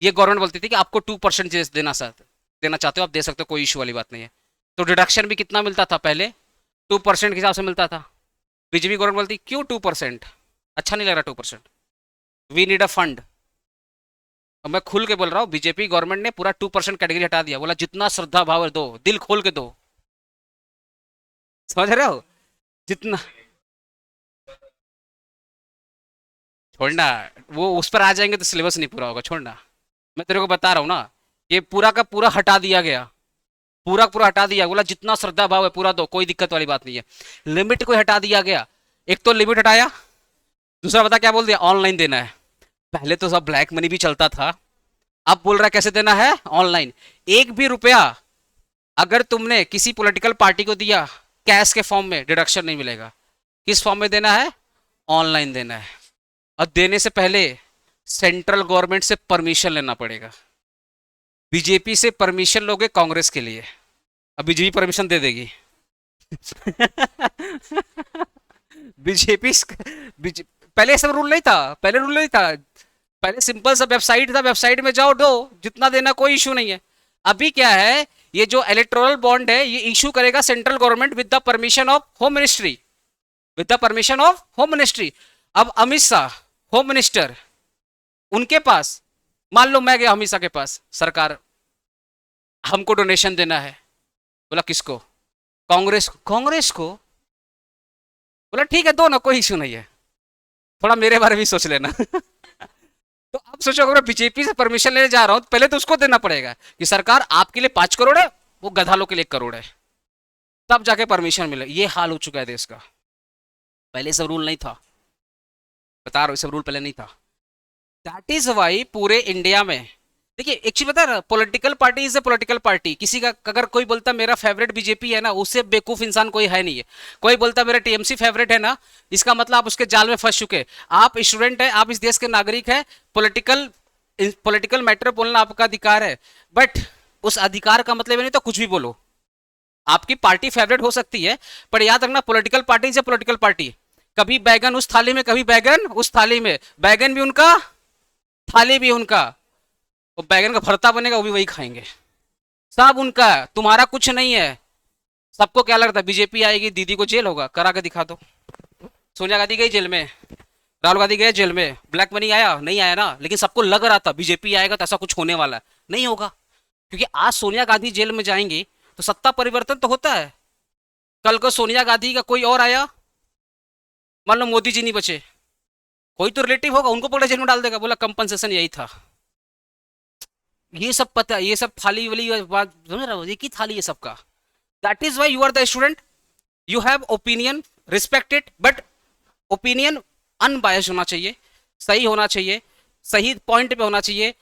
ये गवर्नमेंट बोलती थी कि आपको 2% देना चाहते हो आप दे सकते हो, कोई इशू वाली बात नहीं है। तो डिडक्शन भी कितना मिलता था पहले? 2% के हिसाब से मिलता था। बीजेपी गवर्नमेंट बोलती क्यों 2%, अच्छा नहीं लग रहा 2%, वी नीड अ फंड। और मैं खुल के बोल रहा हूँ, बीजेपी गवर्नमेंट ने पूरा 2% कैटेगरी हटा दिया, बोला जितना श्रद्धा भाव है दो, दिल खोल के दो। समझ रहे हो? जितना, छोड़ना, वो उस पर आ जाएंगे तो सिलेबस नहीं पूरा होगा, छोड़ना। मैं तेरे को बता रहा हूँ ना, ये पूरा का पूरा हटा दिया गया, पूरा पूरा हटा दिया, बोला जितना श्रद्धा भाव है पूरा दो, कोई दिक्कत वाली बात नहीं है। लिमिट को हटा दिया गया, एक तो लिमिट हटाया, दूसरा बता क्या बोल दिया, ऑनलाइन देना है। पहले तो सब ब्लैक मनी भी चलता था, अब बोल रहा है कैसे देना है, ऑनलाइन। एक भी रुपया अगर तुमने किसी पॉलिटिकल पार्टी को दिया कैश के फॉर्म में, डिडक्शन नहीं मिलेगा। किस फॉर्म में देना है? ऑनलाइन देना है। और देने से पहले सेंट्रल गवर्नमेंट से परमिशन लेना पड़ेगा। बीजेपी से परमिशन लोगे कांग्रेस के लिए, अब बीजेपी परमिशन दे देगी। बीजेपी, पहले सब रूल नहीं था, पहले रूल नहीं था, पहले सिंपल सा वेबसाइट था, वेबसाइट में जाओ दो, जितना देना कोई इशू नहीं है। अभी क्या है, ये जो इलेक्टोरल बॉन्ड है ये इशू करेगा central government with the permission of home ministry, with the permission of home ministry. अब अमित शाह होम मिनिस्टर, उनके पास, मान लो मैं गया अमित शाह के पास, सरकार हमको डोनेशन देना है, बोला किसको? कांग्रेस को। कांग्रेस को बोला ठीक है दो ना, कोई इशू नहीं है, थोड़ा मेरे बारे में सोच लेना। तो आप सोचो अगर बीजेपी से परमिशन लेने जा रहा हूं तो पहले तो उसको देना पड़ेगा कि सरकार आपके लिए 5 करोड़ है, वो गधालों के लिए 1 करोड़ है, तब जाके परमिशन मिले। ये हाल हो चुका है देश का। पहले सब रूल नहीं था, बता रहा हूँ, सब रूल पहले नहीं था। दैट इज वाई पूरे इंडिया में, देखिए एक चीज बता रहा, political party is a political party. किसी का अगर कोई बोलता मेरा फेवरेट बीजेपी है ना, उससे बेवकूफ इंसान कोई है नहीं है। कोई बोलता मेरा टीएमसी फेवरेट है ना, इसका मतलब आप उसके जाल में फंस चुके। आप स्टूडेंट है, आप इस देश के नागरिक है, पॉलिटिकल पॉलिटिकल मैटर बोलना आपका अधिकार है, बट उस अधिकार का मतलब नहीं तो कुछ भी बोलो। आपकी पार्टी फेवरेट हो सकती है, पर याद रखना पॉलिटिकल पार्टी से पॉलिटिकल पार्टी, कभी बैगन उस थाली में, कभी बैगन उस थाली में, बैगन भी उनका, थाली भी उनका, वो बैगन का भरता बनेगा वो भी वही खाएंगे, सब उनका, तुम्हारा कुछ नहीं है। सबको क्या लगता है बीजेपी आएगी दीदी को जेल होगा, करा के दिखा दो। सोनिया गांधी गई जेल में, राहुल गांधी गए जेल में, ब्लैक मनी आया नहीं आया ना, लेकिन सबको लग रहा था बीजेपी आएगा तो ऐसा कुछ होने वाला है, नहीं होगा। क्योंकि आज सोनिया गांधी जेल में जाएंगी तो सत्ता परिवर्तन तो होता है। कल को सोनिया गांधी का कोई और आया, मान लो मोदी जी नहीं बचे, कोई तो रिलेटिव होगा, उनको पकड़े जेल में डाल देगा, बोला कंपनसेशन यही था। ये सब पता है, ये सब थाली वाली बात समझ रहे हो, ये की थाली है सबका। That is why you are the student, you have opinion, respect it, but opinion unbiased होना चाहिए, सही होना चाहिए, सही पॉइंट पे होना चाहिए।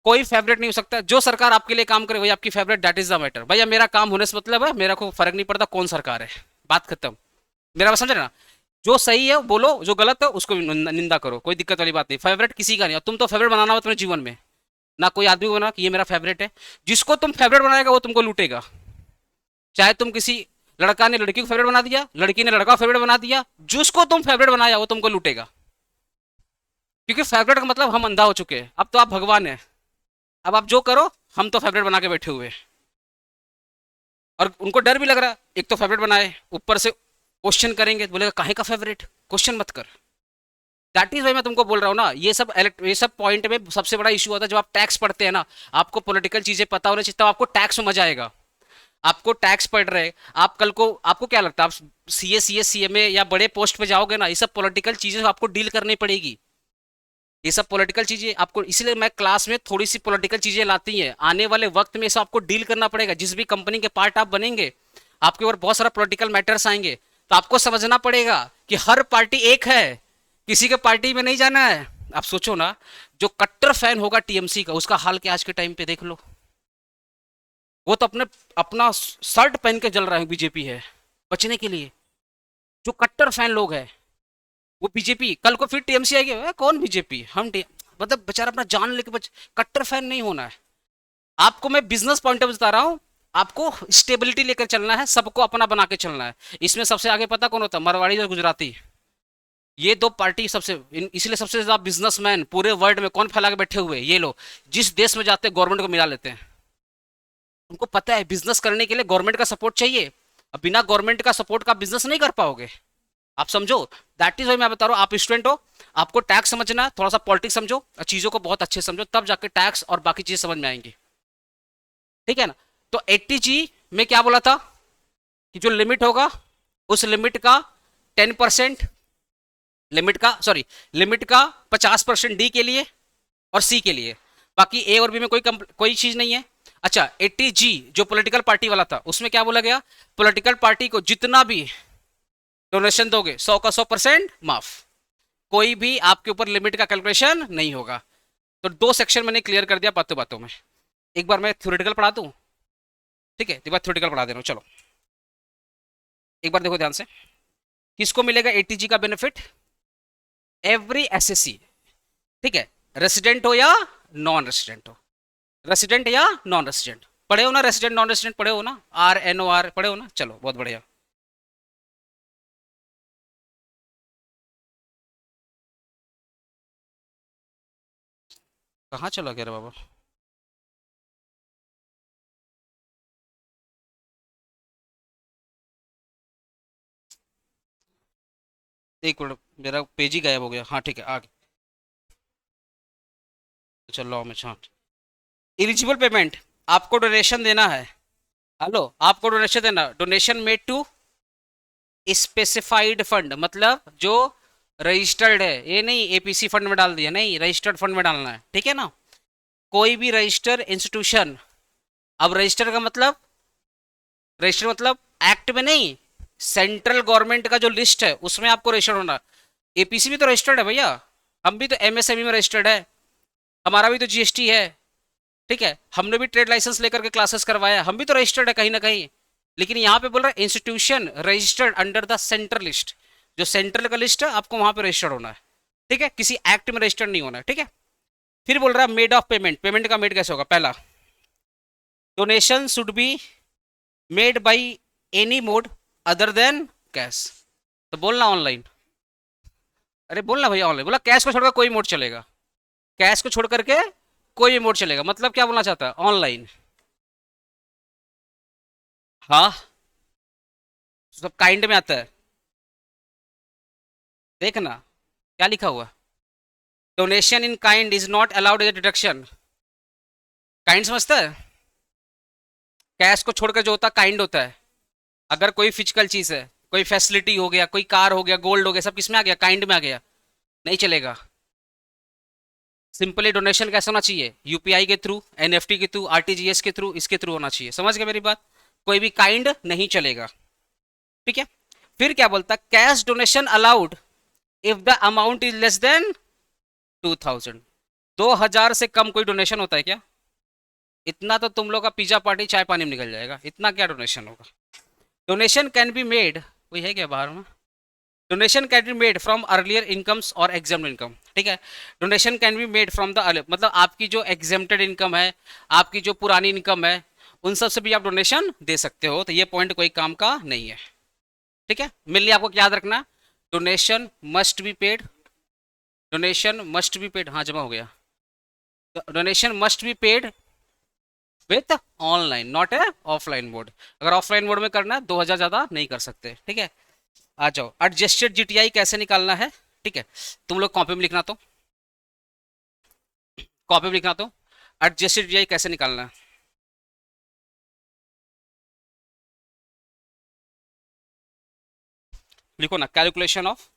कोई फेवरेट नहीं हो सकता, जो सरकार आपके लिए काम करे वही आपकी favourite, that is the matter. भैया मेरा काम होने से मतलब है, मेरा को फर्क नहीं पड़ता कौन सरकार है, बात खत्म। मेरा बात समझ रहे ना, जो सही है बोलो, जो गलत है उसको निंदा करो, कोई दिक्कत वाली बात नहीं। फेवरेट किसी का नहीं, और तुम तो फेवरेट बनाना हो तुम्हें जीवन में, ना कोई आदमी को बना कि ये मेरा फेवरेट है। जिसको तुम फेवरेट बनाएगा वो तुमको लूटेगा। चाहे तुम किसी, लड़का ने लड़की को फेवरेट बना दिया, लड़की ने लड़का को फेवरेट बना दिया, जिसको तुम फेवरेट बनाया वो तुमको लूटेगा। क्योंकि फेवरेट का मतलब हम अंधा हो चुके हैं, अब तो आप भगवान है, अब आप जो करो हम तो फेवरेट बना के बैठे हुए हैं। और उनको डर भी लग रहा है, एक तो फेवरेट बनाए, ऊपर से क्वेश्चन करेंगे, बोलेगा काहे का फेवरेट, क्वेश्चन मत कर। दैट इज वाई मैं तुमको बोल रहा हूँ ना, ये सब पॉइंट में सबसे बड़ा इशू होता है जब आप टैक्स पढ़ते हैं ना, आपको पॉलिटिकल चीजें पता होने चाहिए, तब आपको टैक्स में मजा आएगा। आपको टैक्स पढ़ रहे, आप कल को, आपको क्या लगता है आप सीए या बड़े पोस्ट पे जाओगे ना, ये सब पॉलिटिकल चीजें आपको डील करनी पड़ेगी। ये सब पॉलिटिकल चीजें आपको, इसलिए मैं क्लास में थोड़ी सी पॉलिटिकल चीजें लाती हैं, आने वाले वक्त में सब आपको डील करना पड़ेगा। जिस भी कंपनी के पार्ट आप बनेंगे, आपके ऊपर बहुत सारा पॉलिटिकल मैटर्स आएंगे, तो आपको समझना पड़ेगा कि हर पार्टी एक है, किसी के पार्टी में नहीं जाना है। आप सोचो ना, जो कट्टर फैन होगा टीएमसी का, उसका हाल क्या आज के टाइम पे देख लो, वो तो अपना शर्ट पहन के जल रहा है बीजेपी है बचने के लिए। जो कट्टर फैन लोग हैं वो बीजेपी, कल को फिर टीएमसी आएगी, कौन बीजेपी, हम मतलब बेचारा अपना जान लेके कट्टर फैन नहीं होना है। आपको मैं बिजनेस पॉइंट ऑफ बता रहा हूँ। आपको स्टेबिलिटी लेकर चलना है, सबको अपना बना के चलना है। इसमें सबसे आगे पता कौन होता है? मारवाड़ी और गुजराती। ये दो पार्टी सबसे इसलिए सबसे ज्यादा बिजनेसमैन पूरे वर्ल्ड में कौन फैला के बैठे हुए हैं? ये लोग। जिस देश में जाते हैं गवर्नमेंट को मिला लेते हैं। उनको पता है बिजनेस करने के लिए गवर्नमेंट का सपोर्ट चाहिए। अब बिना गवर्नमेंट का सपोर्ट का बिजनेस नहीं कर पाओगे। आप समझो। दैट इज वाई मैं बता रहा हूँ, आप स्टूडेंट हो, आपको टैक्स समझना है, थोड़ा सा पॉलिटिक्स समझो और चीजों को बहुत अच्छे से समझो, तब जाके टैक्स और बाकी चीजें समझ में आएंगी। ठीक है ना? तो 80G में क्या बोला था कि जो लिमिट होगा उस लिमिट का 10%, लिमिट का सॉरी लिमिट का 50% डी के लिए और सी के लिए। बाकी ए और बी में कोई चीज नहीं है। अच्छा 80G जो पॉलिटिकल पार्टी वाला था उसमें क्या बोला गया? पॉलिटिकल पार्टी को जितना भी डोनेशन दोगे 100 का 100% माफ। कोई भी आपके ऊपर लिमिट का कैलकुलेशन नहीं होगा। तो दो सेक्शन मैंने क्लियर कर दिया बातों बातों में। एक बार मैं थ्योरेटिकल पढ़ा दूं? ठीक है, एक बार थ्योरेटिकल पढ़ा दे रहा हूं, चलो। एक बार देखो ध्यान से। किसको मिलेगा 80G का बेनिफिट? Every SSC. ठीक है, रेसिडेंट हो या नॉन रेसिडेंट हो। रेसिडेंट या नॉन रेसिडेंट पढ़े हो ना? रेसिडेंट नॉन रेसिडेंट पढ़े हो ना? RNOR पढ़े हो ना? चलो बहुत बढ़िया। कहाँ चला गया रे बाबा? एक मिनट, मेरा पेज ही गायब हो गया। हाँ ठीक है, आगे। चल लॉ में, हाँ। एलिजिबल पेमेंट, आपको डोनेशन देना है। हेलो, आपको डोनेशन देना, donation made to specified fund, मतलब जो रजिस्टर्ड है। ये नहीं APC फंड में डाल दिया, नहीं, रजिस्टर्ड फंड में डालना है। ठीक है ना? कोई भी रजिस्टर इंस्टीट्यूशन। अब रजिस्टर का मतलब, रजिस्टर मतलब एक्ट में नहीं, सेंट्रल गवर्नमेंट का जो लिस्ट है उसमें आपको रजिस्टर्ड होना। APC भी तो रजिस्टर्ड है भैया। हम भी तो MSME में रजिस्टर्ड है। हमारा भी तो GST है। ठीक है, हमने भी ट्रेड लाइसेंस लेकर के क्लासेस करवाया, हम भी तो रजिस्टर्ड है कहीं ना कहीं। लेकिन यहाँ पे बोल रहा है institution registered under the central list. जो सेंट्रल का लिस्ट है आपको वहां पे रजिस्टर्ड होना है। ठीक है, किसी एक्ट में रजिस्टर्ड नहीं होना है। ठीक है। फिर बोल रहा है मेड ऑफ पेमेंट, पेमेंट का मेड कैसे होगा? पहला, donation should be made by any mode other than cash. तो बोलना ऑनलाइन। अरे बोलना भैया ऑनलाइन। बोला कैश को छोड़कर कोई मोड चलेगा। कैश को छोड़ करके कोई भी मोड चलेगा, मतलब क्या बोलना चाहता है? ऑनलाइन। हाँ, सब काइंड में आता है। देखना क्या लिखा हुआ। Donation in kind is not allowed as deduction. Kind समझता है? कैश को छोड़कर जो होता है काइंड होता है। अगर कोई फिजिकल चीज है, कोई फैसिलिटी हो गया, कोई कार हो गया, गोल्ड हो गया, सब किस में आ गया? काइंड में आ गया। नहीं चलेगा। सिंपली डोनेशन कैसे होना चाहिए? UPI के थ्रू, NFT के थ्रू, RTGS के थ्रू, इसके थ्रू होना चाहिए। समझ गए मेरी बात? कोई भी काइंड नहीं चलेगा। ठीक है। फिर क्या बोलता? Cash donation allowed if the amount is less than 2000। 2000 से कम कोई डोनेशन होता है क्या? इतना तो तुम लोग का पिज्जा पार्टी चाय पानी में निकल जाएगा, इतना क्या डोनेशन होगा? डोनेशन कैन बी मेड, कोई है क्या बाहर में? Donation can be made from earlier incomes और एग्जाम इनकम। ठीक है। Donation can be made from the, मतलब आपकी जो एग्जेम्प्टेड इनकम है, आपकी जो पुरानी इनकम है, उन सब से भी आप डोनेशन दे सकते हो। तो ये पॉइंट कोई काम का नहीं है। ठीक है, मिल आपको याद रखना। Donation must be paid, donation must be paid, हाँ जमा हो गया। Donation must be paid with online, not a offline mode. अगर ऑफलाइन मोड में करना है 2000 ज्यादा नहीं कर सकते। ठीक है। आ जाओ, एडजस्टेड GTI कैसे निकालना है? ठीक है, तुम लोग कॉपी में लिखना, तो कॉपी में लिखना, तो एडजस्टेड GTI कैसे निकालना है? लिखो ना, कैलकुलेशन ऑफ,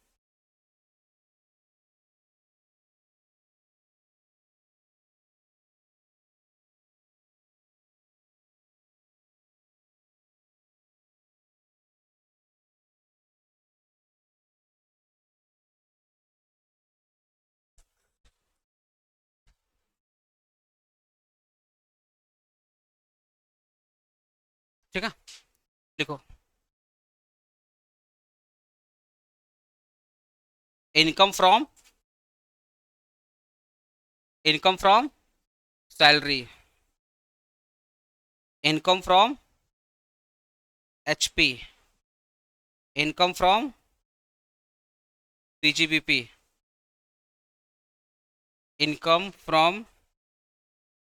ठीक है, लिखो। Income from income from salary, income from HP, income from PGBP, income from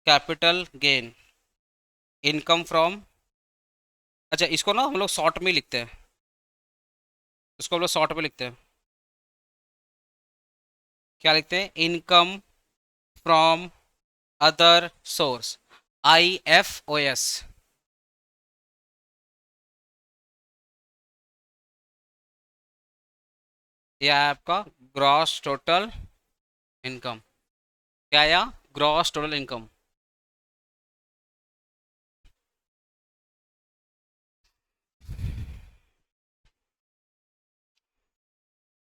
capital gain, income from, अच्छा इसको ना हम लोग शॉर्ट में लिखते हैं, इसको हम लोग शॉर्ट में लिखते हैं, क्या लिखते हैं, income from other source, IFOS। यह है आपका ग्रॉस टोटल इनकम। क्या आया, ग्रॉस टोटल इनकम।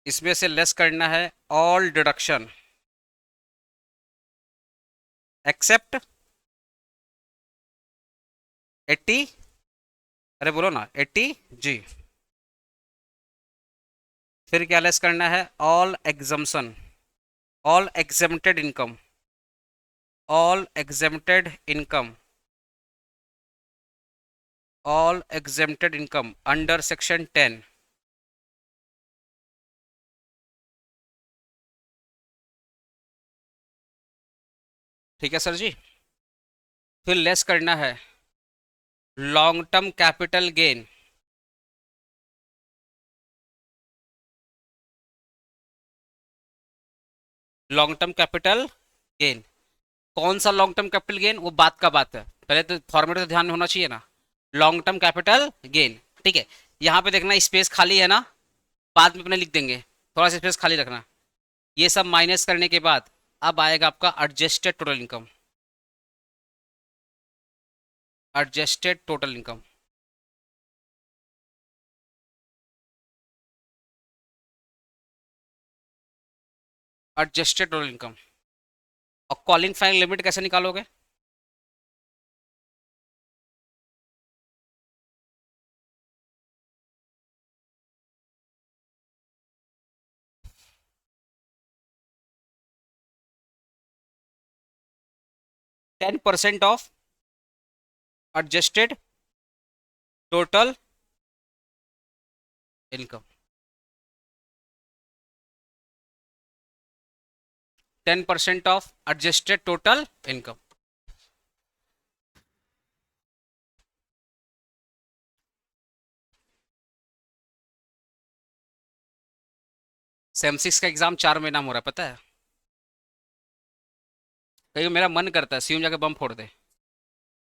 इसमें से लेस करना है ऑल डिडक्शन एक्सेप्ट 80, अरे बोलो ना 80G। फिर क्या लेस करना है, all exemption, all exempted income, all exempted income, all exempted income under section 10। ठीक है सर जी। फिर लेस करना है long term capital gain, long term capital gain. कौन सा लॉन्ग टर्म कैपिटल गेन, वो बात का बात है, पहले तो फॉर्मेट तो ध्यान में होना चाहिए ना। लॉन्ग टर्म कैपिटल गेन, ठीक है। यहाँ पे देखना स्पेस खाली है ना, बाद में अपने लिख देंगे, थोड़ा सा स्पेस खाली रखना। ये सब माइनस करने के बाद अब आएगा आपका adjusted total income, adjusted total income. Adjusted total income. और क्वालिफाइंग लिमिट कैसे निकालोगे, 10% of adjusted total income, 10% of adjusted total income. Same 6 का एग्जाम 4 महीना में हो रहा है, पता है। कहीं मेरा मन करता है सीएम जाके बम फोड़ दे,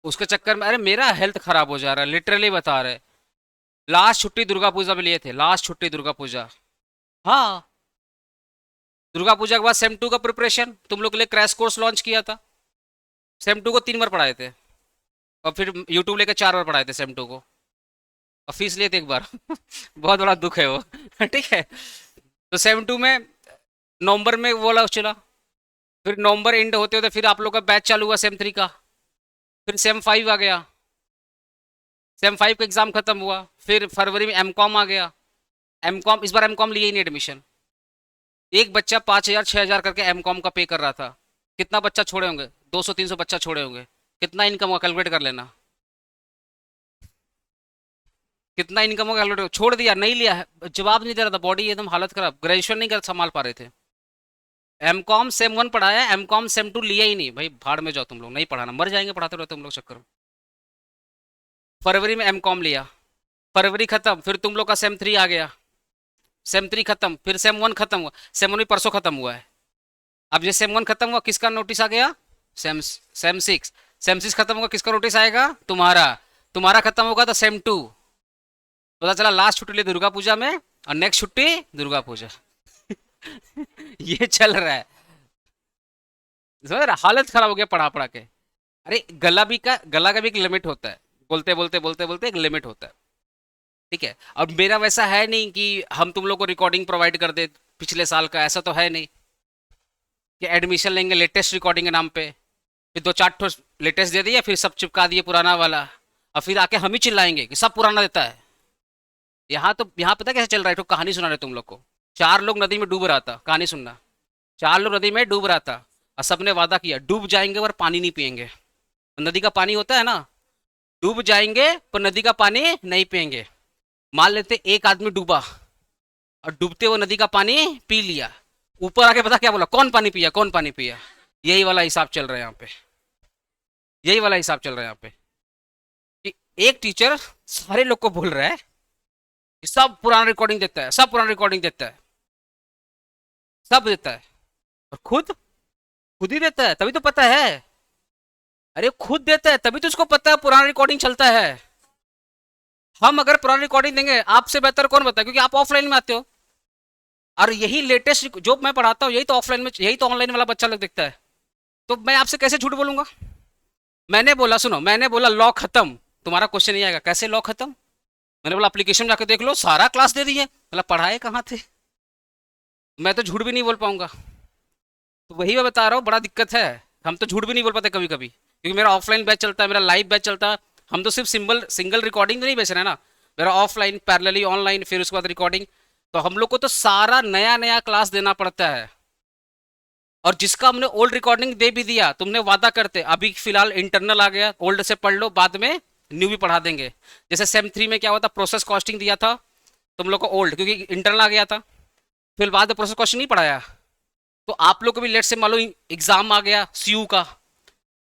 उसके चक्कर में, अरे मेरा हेल्थ खराब हो जा रहा है, लिटरली बता रहे। लास्ट छुट्टी दुर्गा पूजा में लिए थे, लास्ट छुट्टी दुर्गा पूजा। हाँ, दुर्गा पूजा के बाद सेम 2 का प्रिपरेशन तुम लोग के लिए क्रैश कोर्स लॉन्च किया था। सेम 2 को 3 बार पढ़ाए थे, और फिर यूट्यूब लेकर 4 बार पढ़ाए थे सेम 2 को, और फीस लिए थे एक बार। बहुत बड़ा दुख है वो। ठीक है। तो सेम 2 में नवंबर में वो वाला चला, फिर नवंबर एंड होते होते फिर आप लोग का बैच चालू हुआ सेम 3 का, फिर सेम 5 आ गया, सेम 5 का एग्जाम खत्म हुआ, फिर फरवरी में एमकॉम आ गया। एमकॉम इस बार एमकॉम लिए ही नहीं एडमिशन। एक बच्चा 5,000 6,000 करके एमकॉम का पे कर रहा था। कितना बच्चा छोड़े होंगे, 200 300 बच्चा छोड़े होंगे, कितना इनकम होगा कैलकुलेट कर लेना, कितना इनकम होगा कैलकुलेट। छोड़ दिया, नहीं लिया है, जवाब नहीं दे रहा था, बॉडी एकदम हालत खराब, ग्रेजुएशन नहीं कर संभाल पा रहे थे। एमकॉम सेम 1 पढ़ाया, एमकॉम सेम 2 लिया ही नहीं। भाई भाड़ में जाओ तुम लोग, नहीं पढ़ाना, मर जाएंगे पढ़ाते रहो तुम लोग चक्कर में। फरवरी में एमकॉम लिया, फरवरी खत्म, फिर तुम लोग का सेम 3 आ गया, सेम 3 खत्म, फिर सेम 1 खत्म हुआ, सेम 1 भी परसों खत्म हुआ है। अब ये सेम 1 खत्म हुआ, किसका नोटिस आ गया, सेम 6। सेम 6 खत्म होगा, किसका नोटिस आएगा, तुम्हारा। तुम्हारा खत्म होगा तो सेम 2। पता चला लास्ट छुट्टी ली दुर्गा पूजा में, और नेक्स्ट छुट्टी दुर्गा पूजा। ये चल रहा है, समझ रहा, हालत खराब हो गया पढ़ा पढ़ा के। अरे गला का भी एक लिमिट होता है, बोलते बोलते बोलते बोलते एक लिमिट होता है। ठीक है। अब मेरा वैसा है नहीं कि हम तुम लोग को रिकॉर्डिंग प्रोवाइड कर दे पिछले साल का, ऐसा तो है नहीं कि एडमिशन लेंगे लेटेस्ट रिकॉर्डिंग के नाम पे, फिर 2 4 लेटेस्ट दे दिया, फिर सब चिपका दिए पुराना वाला, और फिर आके हम ही चिल्लाएंगे कि सब पुराना देता है। यहाँ पता कैसे चल रहा है, तो कहानी सुना रहे तुम लोग को। 4 लोग नदी में डूब रहा था, कहानी सुनना। 4 लोग नदी में डूब रहा था, और सबने वादा किया डूब जाएंगे पर पानी नहीं पिएंगे। नदी का पानी होता है ना, डूब जाएंगे पर नदी का पानी नहीं पिएंगे। मान लेते एक आदमी डूबा और डूबते हुए नदी का पानी पी लिया, ऊपर आके पता क्या बोला, कौन पानी पिया, कौन पानी पिया। यही वाला हिसाब चल रहा है यहाँ पे, यही वाला हिसाब चल रहा है यहाँ पे कि एक टीचर सारे लोग को बोल रहा है कि सब पुराना रिकॉर्डिंग देता है, सब पुराना रिकॉर्डिंग देता है, सब देता है, और खुद खुद ही देता है, तभी तो पता है। अरे खुद देता है तभी तो उसको पता है पुराना रिकॉर्डिंग चलता है। हम अगर पुराना रिकॉर्डिंग देंगे आपसे बेहतर कौन बताए, क्योंकि आप ऑफलाइन में आते हो, और यही लेटेस्ट जो मैं पढ़ाता हूँ यही तो ऑफलाइन में, यही तो ऑनलाइन वाला बच्चा लोग देखता है। तो मैं आपसे कैसे झूठ बोलूंगा। मैंने बोला, सुनो, मैंने बोला लॉ खत्म, तुम्हारा क्वेश्चन नहीं आएगा कैसे लॉ खत्म। मैंने बोला एप्लीकेशन जाकर देख लो, सारा क्लास दे दिए, मतलब पढ़ाए कहाँ थे। मैं तो झूठ भी नहीं बोल पाऊंगा। तो वही मैं बता रहा हूँ, बड़ा दिक्कत है। हम तो झूठ भी नहीं बोल पाते कभी कभी, क्योंकि मेरा ऑफलाइन बैच चलता है, मेरा लाइव बैच चलता है। हम तो सिर्फ सिंगल रिकॉर्डिंग नहीं बेच रहे हैं ना, मेरा ऑफलाइन पैरेलली ऑनलाइन फिर उसके बाद रिकॉर्डिंग। तो हम लोग को तो सारा नया नया क्लास देना पड़ता है। और जिसका हमने ओल्ड रिकॉर्डिंग दे भी दिया, तुमने वादा करते अभी फिलहाल इंटरनल आ गया, ओल्ड से पढ़ लो, बाद में न्यू भी पढ़ा देंगे। जैसे सेम 3 में क्या हुआ था, प्रोसेस कॉस्टिंग दिया था तुम लोग को ओल्ड, क्योंकि इंटरनल आ गया था, फिर बाद में प्रोसेस कॉस्टिंग नहीं पढ़ाया। तो आप लोग को भी लेट से मान लो एग्जाम आ गया सीयू का,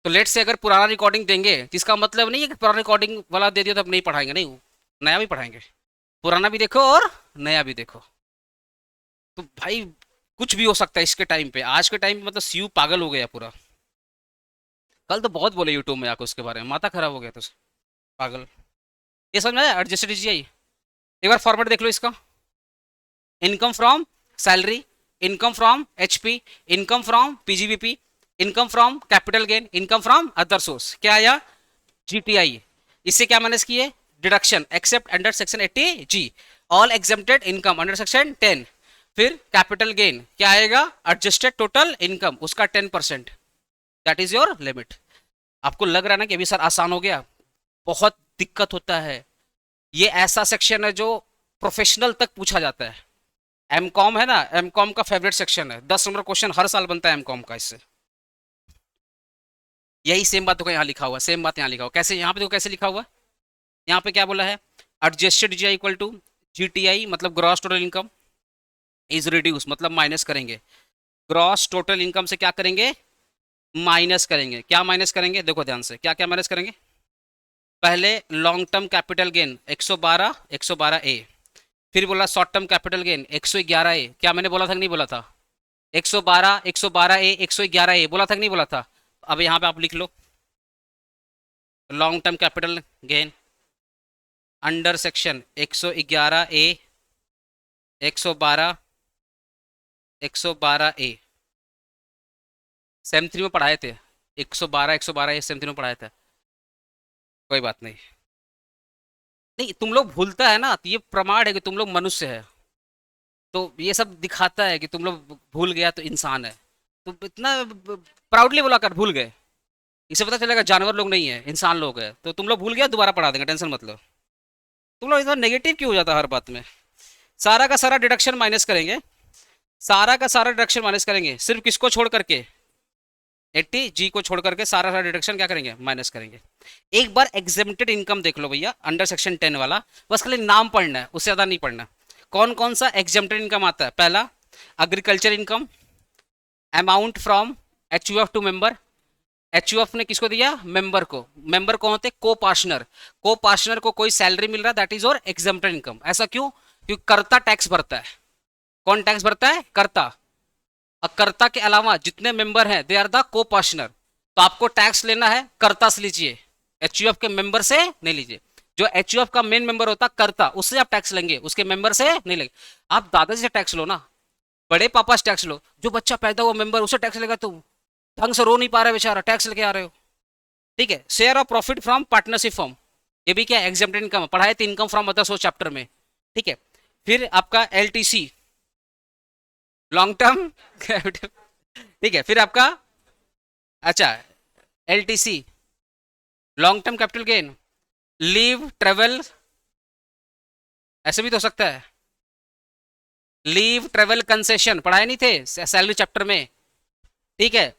तो लेट से अगर पुराना रिकॉर्डिंग देंगे, जिसका मतलब नहीं है कि पुराना रिकॉर्डिंग वाला दे दिया तो अब नहीं पढ़ाएंगे, नहीं, नया भी पढ़ाएंगे। पुराना भी देखो और नया भी देखो। तो भाई कुछ भी हो सकता है इसके टाइम पे, आज के टाइम पे मतलब सीयू पागल हो गया पूरा। कल तो बहुत बोले यूट्यूब में आकर उसके बारे में, माथा खराब हो गया तो पागल। ये समझ में आया एडजस्टेड जीआई। एक बार फॉर्मेट देख लो इसका, income from salary, income from HP, income from PGBP, income from capital gain, income from other source, क्या आया जीटीआई। इससे क्या मैनेज किए, deduction except under section 80 G, all exempted income under section 10। फिर कैपिटल गेन क्या आएगा, adjusted total income उसका 10%, that is your limit. आपको लग रहा है ना कि अभी सर आसान हो गया, बहुत दिक्कत होता है। ये ऐसा सेक्शन है जो प्रोफेशनल तक पूछा जाता है। एमकॉम है ना, एमकॉम का फेवरेट सेक्शन है, 10 नंबर क्वेश्चन हर साल बनता है एमकॉम का इससे। यही सेम बात तो यहाँ लिखा हुआ, सेम बात यहाँ लिखा हुआ, कैसे यहाँ पे देखो कैसे लिखा हुआ। यहाँ पे क्या बोला है, adjusted G equal to GTI मतलब gross total income is reduce, मतलब माइनस करेंगे। ग्रॉस टोटल इनकम से क्या करेंगे, माइनस करेंगे। क्या माइनस करेंगे, देखो ध्यान से, क्या क्या माइनस करेंगे। पहले लॉन्ग टर्म कैपिटल गेन 112, 112 ए। फिर बोला शॉर्ट टर्म कैपिटल गेन 111 ए, क्या मैंने बोला था कि नहीं बोला था, 112, 112 ए, 111 ए बोला था कि नहीं बोला था। अब यहाँ पे आप लिख लो long term capital gain under section 111 A, 112, 112 A. Same 3 में पढ़ाए थे 112, 112 ए, सेम 3 में पढ़ाए थे, कोई बात नहीं। नहीं तुम लोग भूलता है ना, तो ये प्रमाण है कि तुम लोग मनुष्य है। तो ये सब दिखाता है कि तुम लोग भूल गया तो इंसान है। तो इतना प्राउडली बोला कर भूल गए, इसे पता चलेगा जानवर लोग नहीं है, इंसान लोग है। तो तुम लोग भूल गया, दोबारा पढ़ा देंगे, टेंशन मत लो। तुम लोग इतना नेगेटिव क्यों हो जाता है हर बात में। सारा का सारा डिडक्शन माइनस करेंगे, सारा का सारा डिडक्शन माइनस करेंगे, सिर्फ किसको छोड़ करके, 80 जी को छोड़ करके सारा सारा डिडक्शन क्या करेंगे, माइनस करेंगे। एक बार एग्जेम्प्टेड इनकम देख लो भैया, अंडर सेक्शन 10 वाला, बस खाली नाम पढ़ना है, उससे ज़्यादा नहीं पढ़ना। कौन कौन सा एग्जेम्प्टेड इनकम आता है, पहला agriculture income, amount from HUF to member. HUF ने किसको दिया, मेंबर को। मेंबर कौन होते, को पार्टनर। को पार्टनर को कोई सैलरी मिल रहा है, दैट इज और एग्जेम्प्टेड इनकम। ऐसा क्यों, क्योंकि कर्ता टैक्स भरता है। कौन टैक्स भरता है, कर्ता। और कर्ता के अलावा जितने मेंबर हैं दे आर द को पार्टनर। तो आपको टैक्स लेना है कर्ता से लीजिए, एचयूएफ के मेंबर से नहीं लीजिए। जो एचयूएफ का मेन मेंबर होता है कर्ता, उससे आप टैक्स लेंगे, उसके मेंबर से नहीं लेंगे। आप दादाजी से टैक्स लो ना, बड़े पापा से टैक्स लो, जो बच्चा पैदा हुआ मेंबर उसे टैक्स लेगा। तुम ढंग से रो नहीं पा रहे बेचारा, टैक्स लेके आ रहे हो। ठीक है, share of profit from partnership form, ये भी क्या एग्जेम्प्टेड इनकम पढ़ाए थे, income from other source chapter में। ठीक है, फिर आपका एलटीसी लॉन्ग टर्म कैपिटल। ठीक है, फिर आपका अच्छा LTC long term capital gain, leave travel, ऐसे भी तो हो सकता है, लीव ट्रेवल कंसेशन पढ़ाए नहीं थे सैलरी चैप्टर में। ठीक है,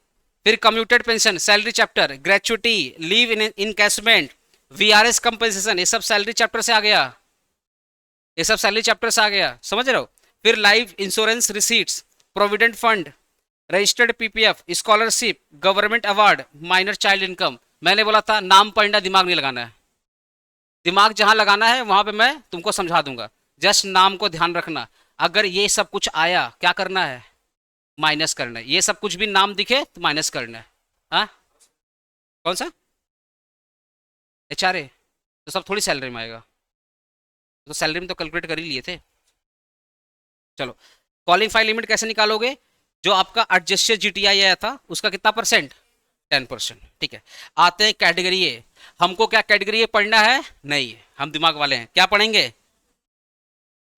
फिर commuted pension, salary chapter, gratuity, leave in encashment, VRS compensation, ये सब सैलरी चैप्टर से आ गया, ये सब सैलरी चैप्टर से आ गया, समझ रहे हो। फिर life insurance receipts, provident fund, registered PPF, scholarship, government award, minor child income. मैंने बोला था नाम पढ़ना, दिमाग नहीं लगाना है, दिमाग जहां लगाना है वहां पे मैं तुमको समझा दूंगा, जस्ट नाम को ध्यान रखना। अगर ये सब कुछ आया क्या करना है, माइनस करना है, ये सब कुछ भी नाम दिखे तो माइनस करना है। हाँ, कौन सा एचआरए, तो सब थोड़ी सैलरी में आएगा, तो सैलरी में तो कैलकुलेट कर ही लिए थे। चलो, कॉलिंग फाइल लिमिट कैसे निकालोगे, जो आपका एडजस्टेड जीटीआई आया था उसका कितना परसेंट, 10%, ठीक है। आते हैं कैटेगरी ए, हमको क्या कैटेगरी ए पढ़ना है, नहीं, हम दिमाग वाले हैं, क्या पढ़ेंगे,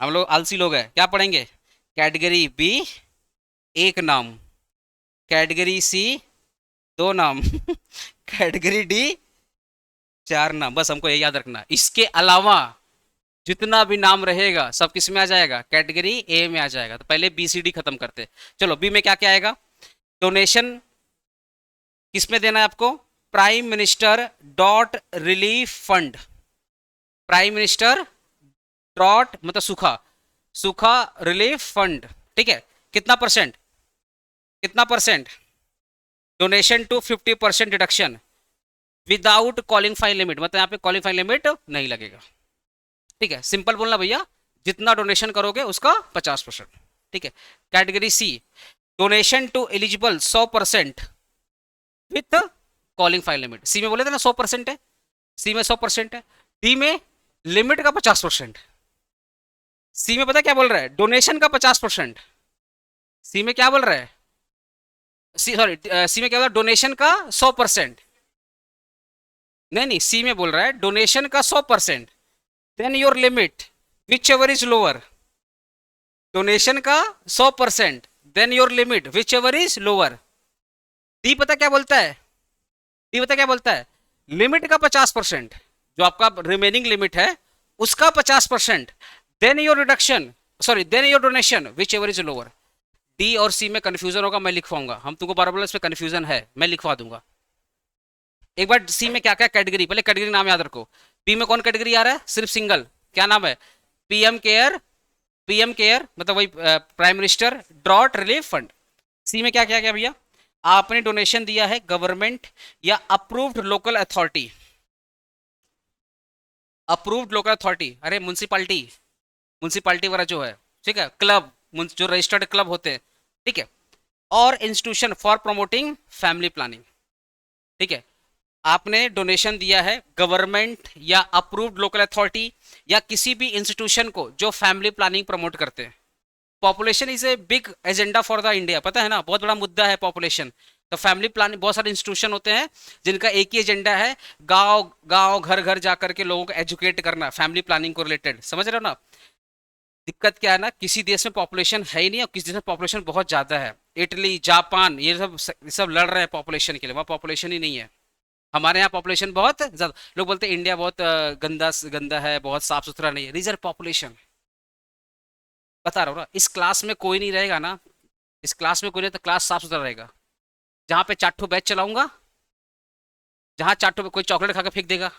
हम लोग आलसी लोग हैं, क्या पढ़ेंगे, कैटेगरी बी एक नाम, कैटेगरी सी दो नाम कैटेगरी डी चार नाम, बस हमको ये याद रखना। इसके अलावा जितना भी नाम रहेगा सब किस में आ जाएगा, कैटेगरी ए में आ जाएगा। तो पहले बी सी डी खत्म करते। चलो, बी में क्या क्या आएगा, डोनेशन किस में देना है आपको, prime minister dot relief fund, prime minister dot मतलब सूखा, सूखा रिलीफ फंड, ठीक है। कितना परसेंट, कितना percent, donation to 50% deduction without qualifying limit, मतलब यहाँ पे क्वालिफाइंग लिमिट नहीं लगेगा, ठीक है। सिंपल बोलना भैया, जितना डोनेशन करोगे उसका 50%, ठीक है। Category C, donation to eligible 100% with qualifying limit, C में बोले थे ना 100% है, सी में 100% है, डी में लिमिट का 50%, सी में पता क्या बोल रहा है, डोनेशन का 50%, सी में क्या बोल रहा है, सी सॉरी सी में क्या बोल रहा है, डोनेशन का 100%, नहीं नहीं, सी में बोल रहा है डोनेशन का 100%, then your limit whichever is lower, donation का 100%, then your limit whichever is lower. D पता क्या बोलता है, डी पता क्या बोलता है, लिमिट का 50%, जो आपका रिमेनिंग लिमिट है उसका 50%, then your reduction sorry then your donation whichever is lower. D और सी में कंफ्यूजन होगा, मैं लिखवाऊंगा, हम तुमको बार बार इस पे कंफ्यूजन है, मैं लिखवा दूंगा। एक बार सी में क्या क्या कैटेगरी, पहले कैटेगरी नाम याद रखो। पी में कौन कैटेगरी आ रहा है, सिर्फ सिंगल, क्या नाम है, पीएम केयर, पीएम केयर मतलब वही prime minister drought relief fund. C में क्या क्या क्या भैया, आपने डोनेशन दिया है गवर्नमेंट या approved local authority, approved local authority, अरे म्यूनसिपालिटी, म्यूनसिपालिटी वाला जो है, ठीक है, क्लब, जो रजिस्टर्ड क्लब होते हैं, ठीक है, और institution for promoting family planning, ठीक है। आपने डोनेशन दिया है गवर्नमेंट या अप्रूव्ड लोकल अथॉरिटी या किसी भी इंस्टीट्यूशन को जो फैमिली प्लानिंग प्रमोट करते हैं। Population is a big agenda for the India, पता है ना, बहुत बड़ा मुद्दा है पॉपुलेशन। तो फैमिली प्लानिंग, बहुत सारे इंस्टीट्यूशन होते हैं जिनका एक ही एजेंडा है, गांव गांव घर घर जाकर के लोगों को एजुकेट करना फैमिली प्लानिंग को रिलेटेड, समझ रहे हो ना। दिक्कत क्या है ना, किसी देश में पॉपुलेशन है ही नहीं और किसी देश में पॉपुलेशन बहुत ज्यादा है, इटली जापान ये सब लड़ रहे हैं पॉपुलेशन के लिए, वहाँ पॉपुलेशन ही नहीं है। हमारे यहाँ पॉपुलेशन बहुत ज्यादा, लोग बोलते हैं इंडिया बहुत गंदा गंदा है, बहुत साफ सुथरा नहीं है, रीजन पॉपुलेशन। बता रहा हूँ ना, इस क्लास में कोई नहीं रहेगा ना, इस क्लास में कोई नहीं तो क्लास साफ सुथरा रहेगा। जहाँ पे चार ठो बैच चलाऊंगा, जहाँ चार ठो कोई चॉकलेट खा के फेंक देगा,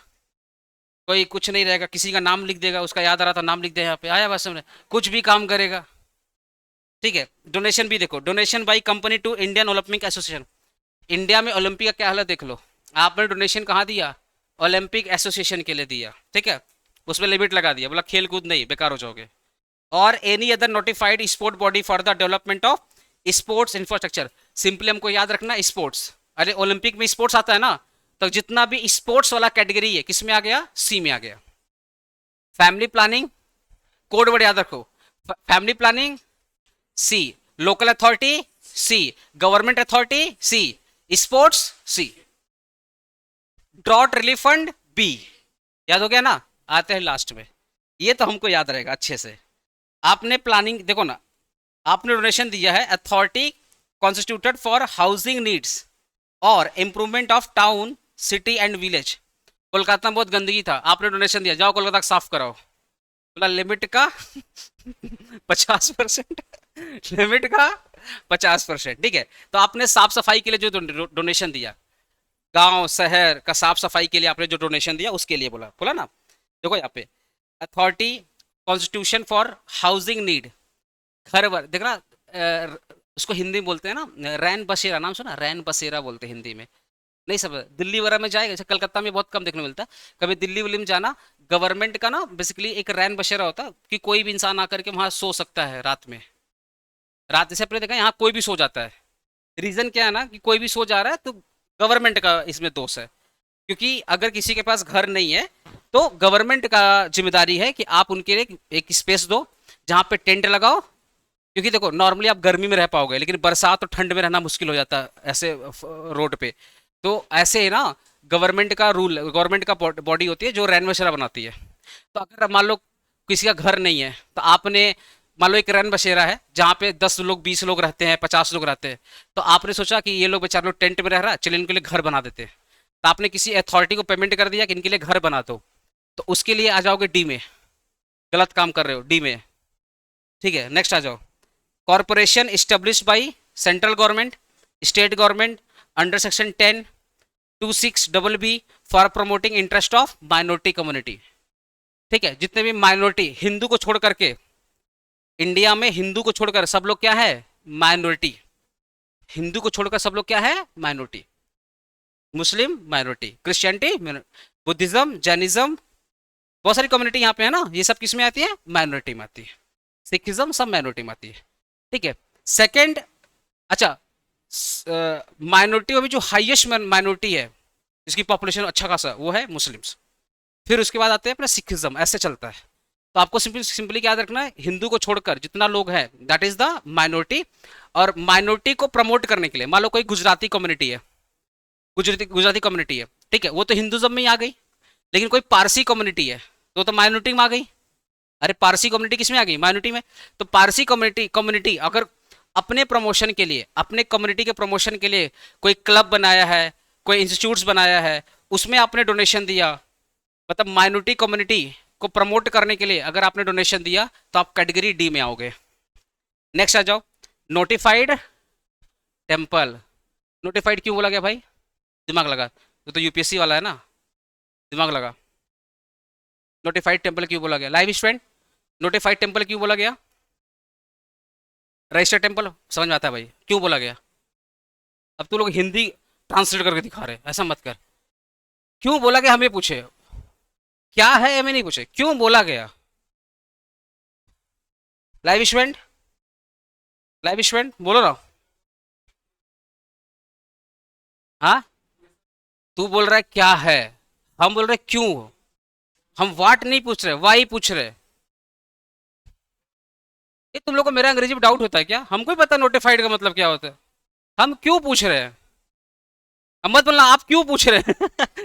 कोई कुछ नहीं रहेगा, किसी का नाम लिख देगा, उसका याद आ रहा था नाम लिख दे, यहाँ पे आया बस में कुछ भी काम करेगा, ठीक है। डोनेशन भी देखो, donation by company to Indian Olympic association, India में ओलंपिक का क्या हालत देख लो, आपने डोनेशन कहाँ दिया, ओलंपिक एसोसिएशन के लिए दिया, ठीक है, उसमें लिमिट लगा दिया, बोला खेल कूद नहीं, बेकार हो जाओगे। और any other notified sport body for the development of sports infrastructure, simply हमको याद रखना स्पोर्ट्स, अरे ओलंपिक में स्पोर्ट्स आता है ना, तो जितना भी स्पोर्ट्स वाला कैटेगरी है किस में आ गया, सी में आ गया। फैमिली प्लानिंग, कोड वर्ड याद रखो, फैमिली प्लानिंग सी, लोकल अथॉरिटी सी, गवर्नमेंट अथॉरिटी सी, स्पोर्ट्स सी, ड्रॉट रिलीफ फंड बी, याद हो गया ना। आते हैं लास्ट में, ये तो हमको याद रहेगा अच्छे से। आपने प्लानिंग देखो ना, आपने डोनेशन दिया है authority constituted for housing needs और improvement of town city and village. Kolkata में बहुत गंदगी था, आपने डोनेशन दिया, जाओ कोलकाता साफ कराओ, बोला लिमिट का 50%, लिमिट का 50%, ठीक है। तो आपने साफ सफाई के लिए जो डोनेशन दिया, गांव शहर का साफ सफाई के लिए आपने जो डोनेशन दिया, उसके लिए बोला बोला ना। देखो यहाँ पे authority constitution for housing need, घर वर देखना, उसको हिंदी में बोलते हैं ना रैन बसेरा, नाम सुना, रैन बसेरा बोलते हैं हिंदी में। नहीं सब दिल्ली वगैरह में जाएगा, जैसे कलकत्ता में बहुत कम देखने को मिलता है, कभी दिल्ली विल्ली में जाना, गवर्नमेंट का ना बेसिकली एक रैन बसेरा होता है कि कोई भी इंसान आकर के वहाँ सो सकता है रात में। रात जैसे अपने देखा यहाँ कोई भी सो जाता है। रीजन क्या है ना कि कोई भी सो जा रहा है तो गवर्नमेंट का इसमें दोष है, क्योंकि अगर किसी के पास घर नहीं है तो गवर्नमेंट का जिम्मेदारी है कि आप उनके लिए एक स्पेस दो जहाँ पे टेंट लगाओ। क्योंकि देखो नॉर्मली आप गर्मी में रह पाओगे, लेकिन बरसात और ठंड में रहना मुश्किल हो जाता है ऐसे रोड पे। तो ऐसे ही ना, गवर्नमेंट का रूल, गवर्नमेंट का बॉडी होती है जो रैन बसेरा बनाती है। तो अगर मान लो किसी का घर नहीं है तो आपने, मान लो एक रैन बसेरा है जहाँ पे 10 लोग 20 लोग रहते हैं, 50 लोग रहते हैं, तो आपने सोचा कि ये लोग बेचारे लोग टेंट में रह रहा है, चलिए इनके लिए घर बना देते हैं। तो आपने किसी अथॉरिटी को पेमेंट कर दिया कि इनके लिए घर बना दो, तो उसके लिए आ जाओगे डी में, गलत काम कर रहे हो डी में। ठीक है, नेक्स्ट आ जाओ। Corporation established by central government, state government, under section 10(26)BB for promoting interest of minority community. ठीक है, जितने भी माइनॉरिटी, हिंदू को छोड़ करके, इंडिया में हिंदू को छोड़कर सब लोग क्या है, माइनॉरिटी। हिंदू को छोड़कर सब लोग क्या है, माइनॉरिटी। मुस्लिम माइनॉरिटी, क्रिश्चियनिटी, बुद्धिज्म, जैनिज्म, बहुत सारी कम्युनिटी यहाँ पे है ना, ये सब किस में आती है, माइनॉरिटी में आती है। सिखिज्म सब माइनॉरिटी में आती है। ठीक है, सेकंड, अच्छा माइनॉरिटी में भी जो हाईएस्ट माइनॉरिटी है जिसकी पॉपुलेशन अच्छा खासा, वो है मुस्लिम्स। फिर उसके बाद आते हैं अपना सिखिज्म, ऐसे चलता है। तो आपको सिंपली याद रखना है, हिंदू को छोड़कर जितना लोग हैं दैट इज द माइनॉरिटी। और माइनॉरिटी को प्रमोट करने के लिए, मान लो कोई गुजराती कम्युनिटी है, गुजराती कम्युनिटी है, ठीक है, वो तो हिंदुज्म में ही आ गई। लेकिन कोई पारसी कम्युनिटी है तो माइनॉरिटी में आ गई। अरे पारसी कम्युनिटी किस में आ गई, माइनॉरिटी में। तो पारसी कम्युनिटी कम्युनिटी अगर अपने प्रमोशन के लिए, अपने कम्युनिटी के प्रमोशन के लिए कोई क्लब बनाया है, कोई इंस्टीट्यूट्स बनाया है, उसमें आपने डोनेशन दिया, मतलब माइनॉरिटी कम्युनिटी को प्रमोट करने के लिए अगर आपने डोनेशन दिया, तो आप कैटेगरी डी में आओगे। नेक्स्ट आ जाओ, नोटिफाइड टेम्पल। नोटिफाइड क्यों बोला गया भाई, दिमाग लगा, तो यूपीएससी वाला है ना, दिमाग लगा। नोटिफाइड टेम्पल क्यों बोला गया, लाइव स्टूडेंट, नोटिफाइड टेम्पल क्यों बोला गया, रजिस्टर्ड टेम्पल समझ में आता है भाई क्यों बोला गया। अब तू लोग हिंदी ट्रांसलेट करके दिखा रहे, ऐसा मत कर। क्यों बोला गया हमें पूछे, क्या है हमें नहीं पूछे, क्यों बोला गया। लाइव स्टूडेंट, लाइव स्टूडेंट बोलो ना। हाँ, तू बोल रहा है क्या है, हम बोल रहे क्यों। हम वाट नहीं पूछ रहे, वाई पूछ रहे। ये तुम लोग को मेरा अंग्रेजी में डाउट होता है क्या, हमको ही पता नोटिफाइड का मतलब क्या होता है। हम क्यों पूछ रहे हैं, अब मत बोलना आप क्यों पूछ रहे हैं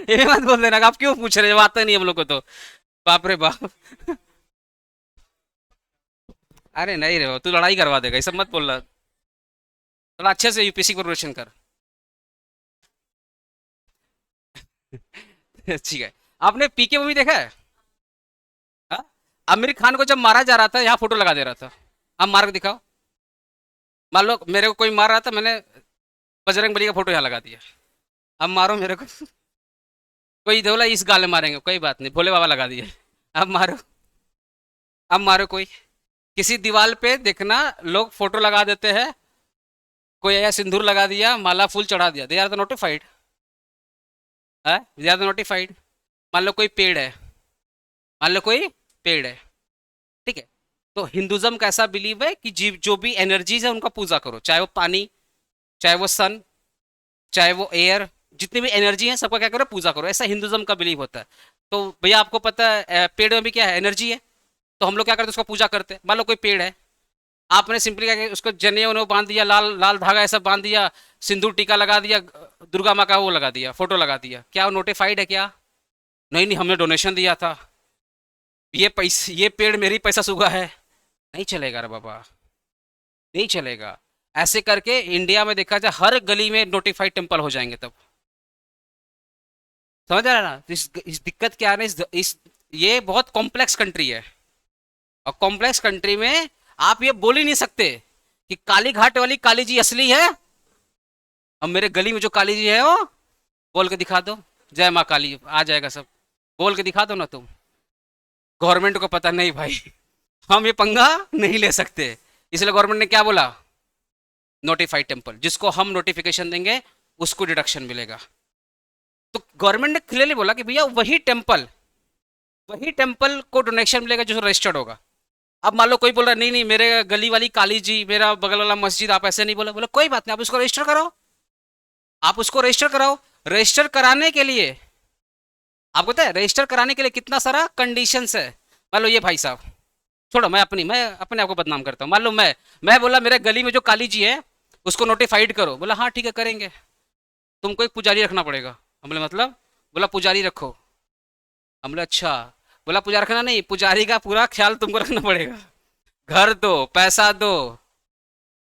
ये भी मत बोल देना कि आप क्यों पूछ रहे हैं, जब आता नहीं हम लोग को तो। बाप रे बाप अरे नहीं रे, तू लड़ाई करवा देगा, ये सब मत बोलना। थोड़ा अच्छे से यूपीएससी की प्रिपरेशन कर ठीक है। आपने पीके मूवी देखा है, हाँ? आमिर खान को जब मारा जा रहा था, यहाँ फोटो लगा दे रहा था। अब मार के दिखाओ, मान लो मेरे को कोई मार रहा था, मैंने बजरंग बली का फोटो यहाँ लगा दिया। अब मारो मेरे को कोई बोला इस गाल में मारेंगे, कोई बात नहीं, भोले बाबा लगा दिए। अब मारो, अब मारो कोई, किसी दीवार पे देखना लोग फोटो लगा देते हैं, कोई ऐसा सिंदूर लगा दिया, माला फूल चढ़ा दिया, दे आर द नोटिफाइड है, दे आर द नोटिफाइड। मान लो कोई पेड़ है, मान लो कोई पेड़ है, ठीक है। तो हिंदुज्म का ऐसा बिलीव है कि जीव जो भी एनर्जीज है उनका पूजा करो, चाहे वो पानी, चाहे वो सन, चाहे वो एयर, जितनी भी एनर्जी है सबका क्या करो, पूजा करो, ऐसा हिंदुज्म का बिलीव होता है। तो भैया आपको पता है पेड़ में भी क्या है, एनर्जी है। तो हम लोग क्या करते हैं, उसका पूजा करते हैं। मान लो कोई पेड़ है, आपने सिंपली क्या किया, उसको जने उन्हें बांध दिया, लाल लाल धागा ऐसा बांध दिया, सिंदूर टीका लगा दिया, दुर्गा माँ का वो लगा दिया, फोटो लगा दिया, क्या वो नोटिफाइड है क्या। नहीं नहीं, हमने डोनेशन दिया था, ये पैसे, ये पेड़ मेरी पैसा सुगा है, नहीं चलेगा रे बाबा, नहीं चलेगा। ऐसे करके इंडिया में देखा जाए हर गली में नोटिफाइड टेम्पल हो जाएंगे तब। समझ आ रहा है ना, तो इस दिक्कत क्या है ना, ये बहुत कॉम्प्लेक्स कंट्री है, और कॉम्प्लेक्स कंट्री में आप ये बोल ही नहीं सकते कि काली घाट वाली काली जी असली है? अब मेरे गली में जो काली जी है वो बोल के दिखा दो, जय माँ काली आ जाएगा सब। बोल के दिखा दो ना तुम। गवर्नमेंट को पता नहीं भाई, हम ये पंगा नहीं ले सकते, इसलिए गवर्नमेंट ने क्या बोला, नोटिफाइड टेम्पल, जिसको हम नोटिफिकेशन देंगे उसको डिडक्शन मिलेगा। तो गवर्नमेंट ने क्लियरली बोला कि भैया वही टेम्पल को डोनेशन मिलेगा जो रजिस्टर्ड होगा। अब मान लो कोई बोल रहा है नहीं नहीं मेरे गली वाली काली जी, मेरा बगल वाला मस्जिद, आप ऐसे नहीं बोला, बोला कोई बात नहीं, आप उसको रजिस्टर कराओ, आप उसको रजिस्टर कराओ। रजिस्टर कराने के लिए आपको पता है, रजिस्टर कराने के लिए कितना सारा कंडीशंस है। मान लो ये भाई साहब, छोड़ो, मैं अपने आप को बदनाम करता हूँ। मान लो मैं बोला मेरे गली में जो काली जी है उसको नोटिफाइड करो, बोला हाँ ठीक है करेंगे, तुमको एक पुजारी रखना पड़ेगा। हम बोले मतलब? बोला पुजारी रखो। हम बोले अच्छा। बोला पुजारी रखना नहीं, पुजारी का पूरा ख्याल तुमको रखना पड़ेगा, घर दो, पैसा दो,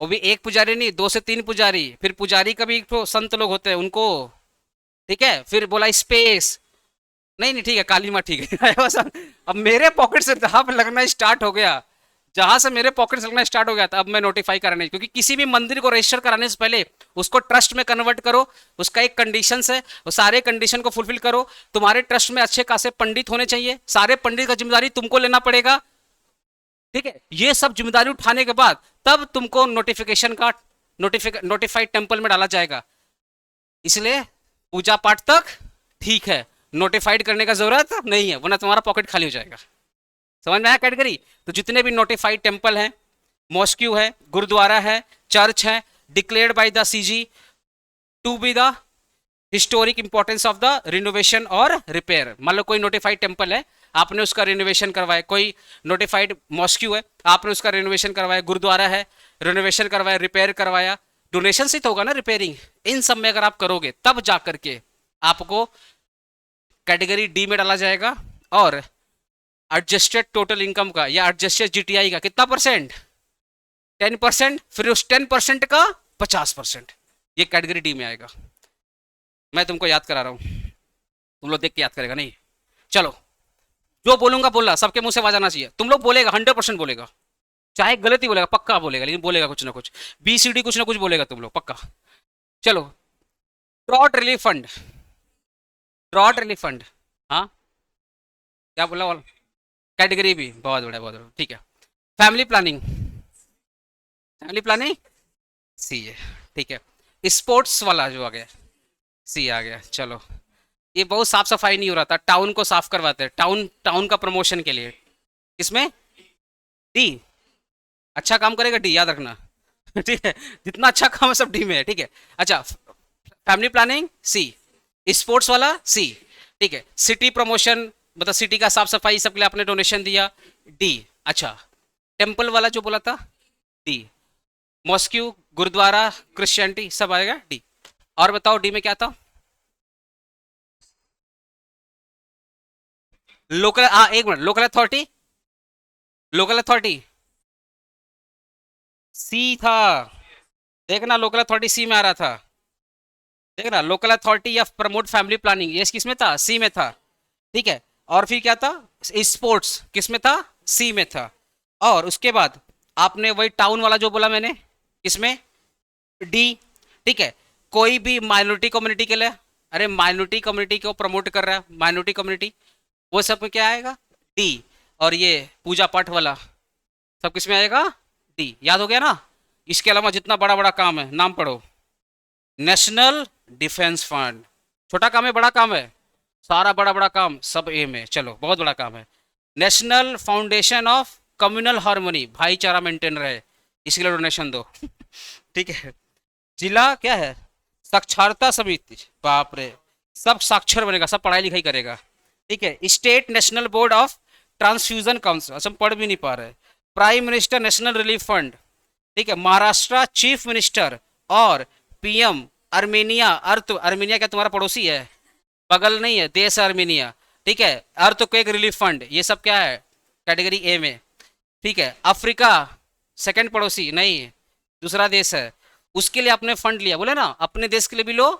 वो भी एक पुजारी नहीं, 2 से 3 पुजारी, फिर पुजारी का भी एक तो संत लोग होते हैं उनको, ठीक है। फिर बोला स्पेस, नहीं नहीं ठीक है काली माँ ठीक है। बस अब मेरे पॉकेट से जहां पे लगना स्टार्ट हो गया, जहां से मेरे पॉकेट से लगना स्टार्ट हो गया था, अब मैं नोटिफाई कराने, क्योंकि किसी भी मंदिर को रजिस्टर कराने से पहले उसको ट्रस्ट में कन्वर्ट करो, उसका एक कंडीशंस है, वो सारे कंडीशन को फुलफिल करो। तुम्हारे ट्रस्ट में अच्छे खासे पंडित होने चाहिए, सारे पंडित का जिम्मेदारी तुमको लेना पड़ेगा, ठीक है। ये सब जिम्मेदारी उठाने के बाद तब तुमको नोटिफिकेशन का नोटिफाइड टेम्पल में डाला जाएगा। इसलिए पूजा पाठ तक ठीक है, नोटिफाइड करने का जरूरत नहीं है, वरना तुम्हारा पॉकेट खाली हो जाएगा। समझ में आया कैटेगरी? तो जितने भी नोटिफाइड टेम्पल हैं, मॉस्क्यू है, गुरुद्वारा है, चर्च है, declared by the CG to be the historic importance of the renovation और रिपेयर। मान लो कोई नोटिफाइड टेम्पल है, आपने उसका रिनोवेशन करवाया, कोई नोटिफाइड मॉस्क्यू है, आपने उसका रिनोवेशन करवाया, गुरुद्वारा है, रिनोवेशन करवाया, रिपेयर करवाया, डोनेशन से तो होगा ना रिपेयरिंग, इन सब में अगर आप करोगे तब जा करके आपको कैटेगरी डी में डाला जाएगा। और एडजस्टेड टोटल इनकम का या एडजस्टेड जीटीआई का कितना परसेंट? 10%, फिर उस 10% का 50%, ये कैटेगरी डी में आएगा। मैं तुमको याद करा रहा हूँ, तुम लोग देख के याद करेगा नहीं। चलो, जो बोलूंगा बोला, सबके मुंह से आवाज आना चाहिए, तुम लोग बोलेगा 100% बोलेगा, चाहे गलती बोलेगा पक्का बोलेगा, लेकिन बोलेगा कुछ ना कुछ, BCD कुछ ना कुछ बोलेगा तुम लोग पक्का। चलो, drought relief fund, drought relief fund, हाँ क्या बोला? कैटेगरी भी बहुत बड़ा, बहुत बड़ा, ठीक है। फैमिली प्लानिंग, फैमिली प्लानिंग सी है, ठीक है। स्पोर्ट्स वाला जो आ गया, सी आ गया। चलो, ये बहुत साफ सफाई नहीं हो रहा था, टाउन को साफ करवाते हैं, टाउन टाउन का प्रमोशन के लिए। इसमें डी, अच्छा काम करेगा डी, याद रखना। ठीक है, जितना अच्छा काम है सब डी में है, ठीक है। अच्छा, फैमिली प्लानिंग सी, स्पोर्ट्स वाला सी, ठीक है। सिटी प्रमोशन मतलब सिटी का साफ सफाई सब के लिए आपने डोनेशन दिया, डी। अच्छा, टेम्पल वाला जो बोला था, डी। मॉस्क्यू, गुरुद्वारा, क्रिश्चियनिटी सब आएगा डी। और बताओ डी में क्या था? लोकल, हाँ एक minute, local authority, local authority C था, देखना लोकल अथॉरिटी सी में आ रहा था, देखना लोकल अथॉरिटी या प्रमोट फैमिली प्लानिंग, ये किस में था? सी में था, ठीक है। और फिर क्या था? स्पोर्ट्स किस में था? सी में था। और उसके बाद आपने वही टाउन वाला जो बोला मैंने, इसमें डी, ठीक है। कोई भी माइनॉरिटी कम्युनिटी के लिए, अरे माइनॉरिटी कम्युनिटी को प्रमोट कर रहा है, माइनॉरिटी कम्युनिटी, वो सब में क्या आएगा? डी। और ये पूजा पाठ वाला सब किस में आएगा? डी। याद हो गया ना? इसके अलावा जितना बड़ा बड़ा काम है नाम पढ़ो। नेशनल डिफेंस फंड, छोटा काम है बड़ा काम है? सारा बड़ा बड़ा काम सब ए में, चलो बहुत बड़ा काम है। National foundation of communal harmony, भाईचारा मेंटेन रहे, इसके लिए डोनेशन दो। ठीक है। जिला क्या है? साक्षरता समिति, बाप रे, सब साक्षर बनेगा, सब पढ़ाई लिखाई करेगा, ठीक है। State national board of transfusion council, अच्छा हम पढ़ भी नहीं पा रहे। Prime minister national relief fund, ठीक है। महाराष्ट्र चीफ मिनिस्टर और PM अर्मेनिया, अर्मेनिया क्या तुम्हारा पड़ोसी है? बगल नहीं है, देश है अर्मेनिया, ठीक है। अर्थक्वेक रिलीफ फंड, ये सब क्या है? कैटेगरी ए में, ठीक है। अफ्रीका सेकंड पड़ोसी नहीं, दूसरा देश है, उसके लिए आपने फंड लिया, बोले ना अपने देश के लिए भी लो,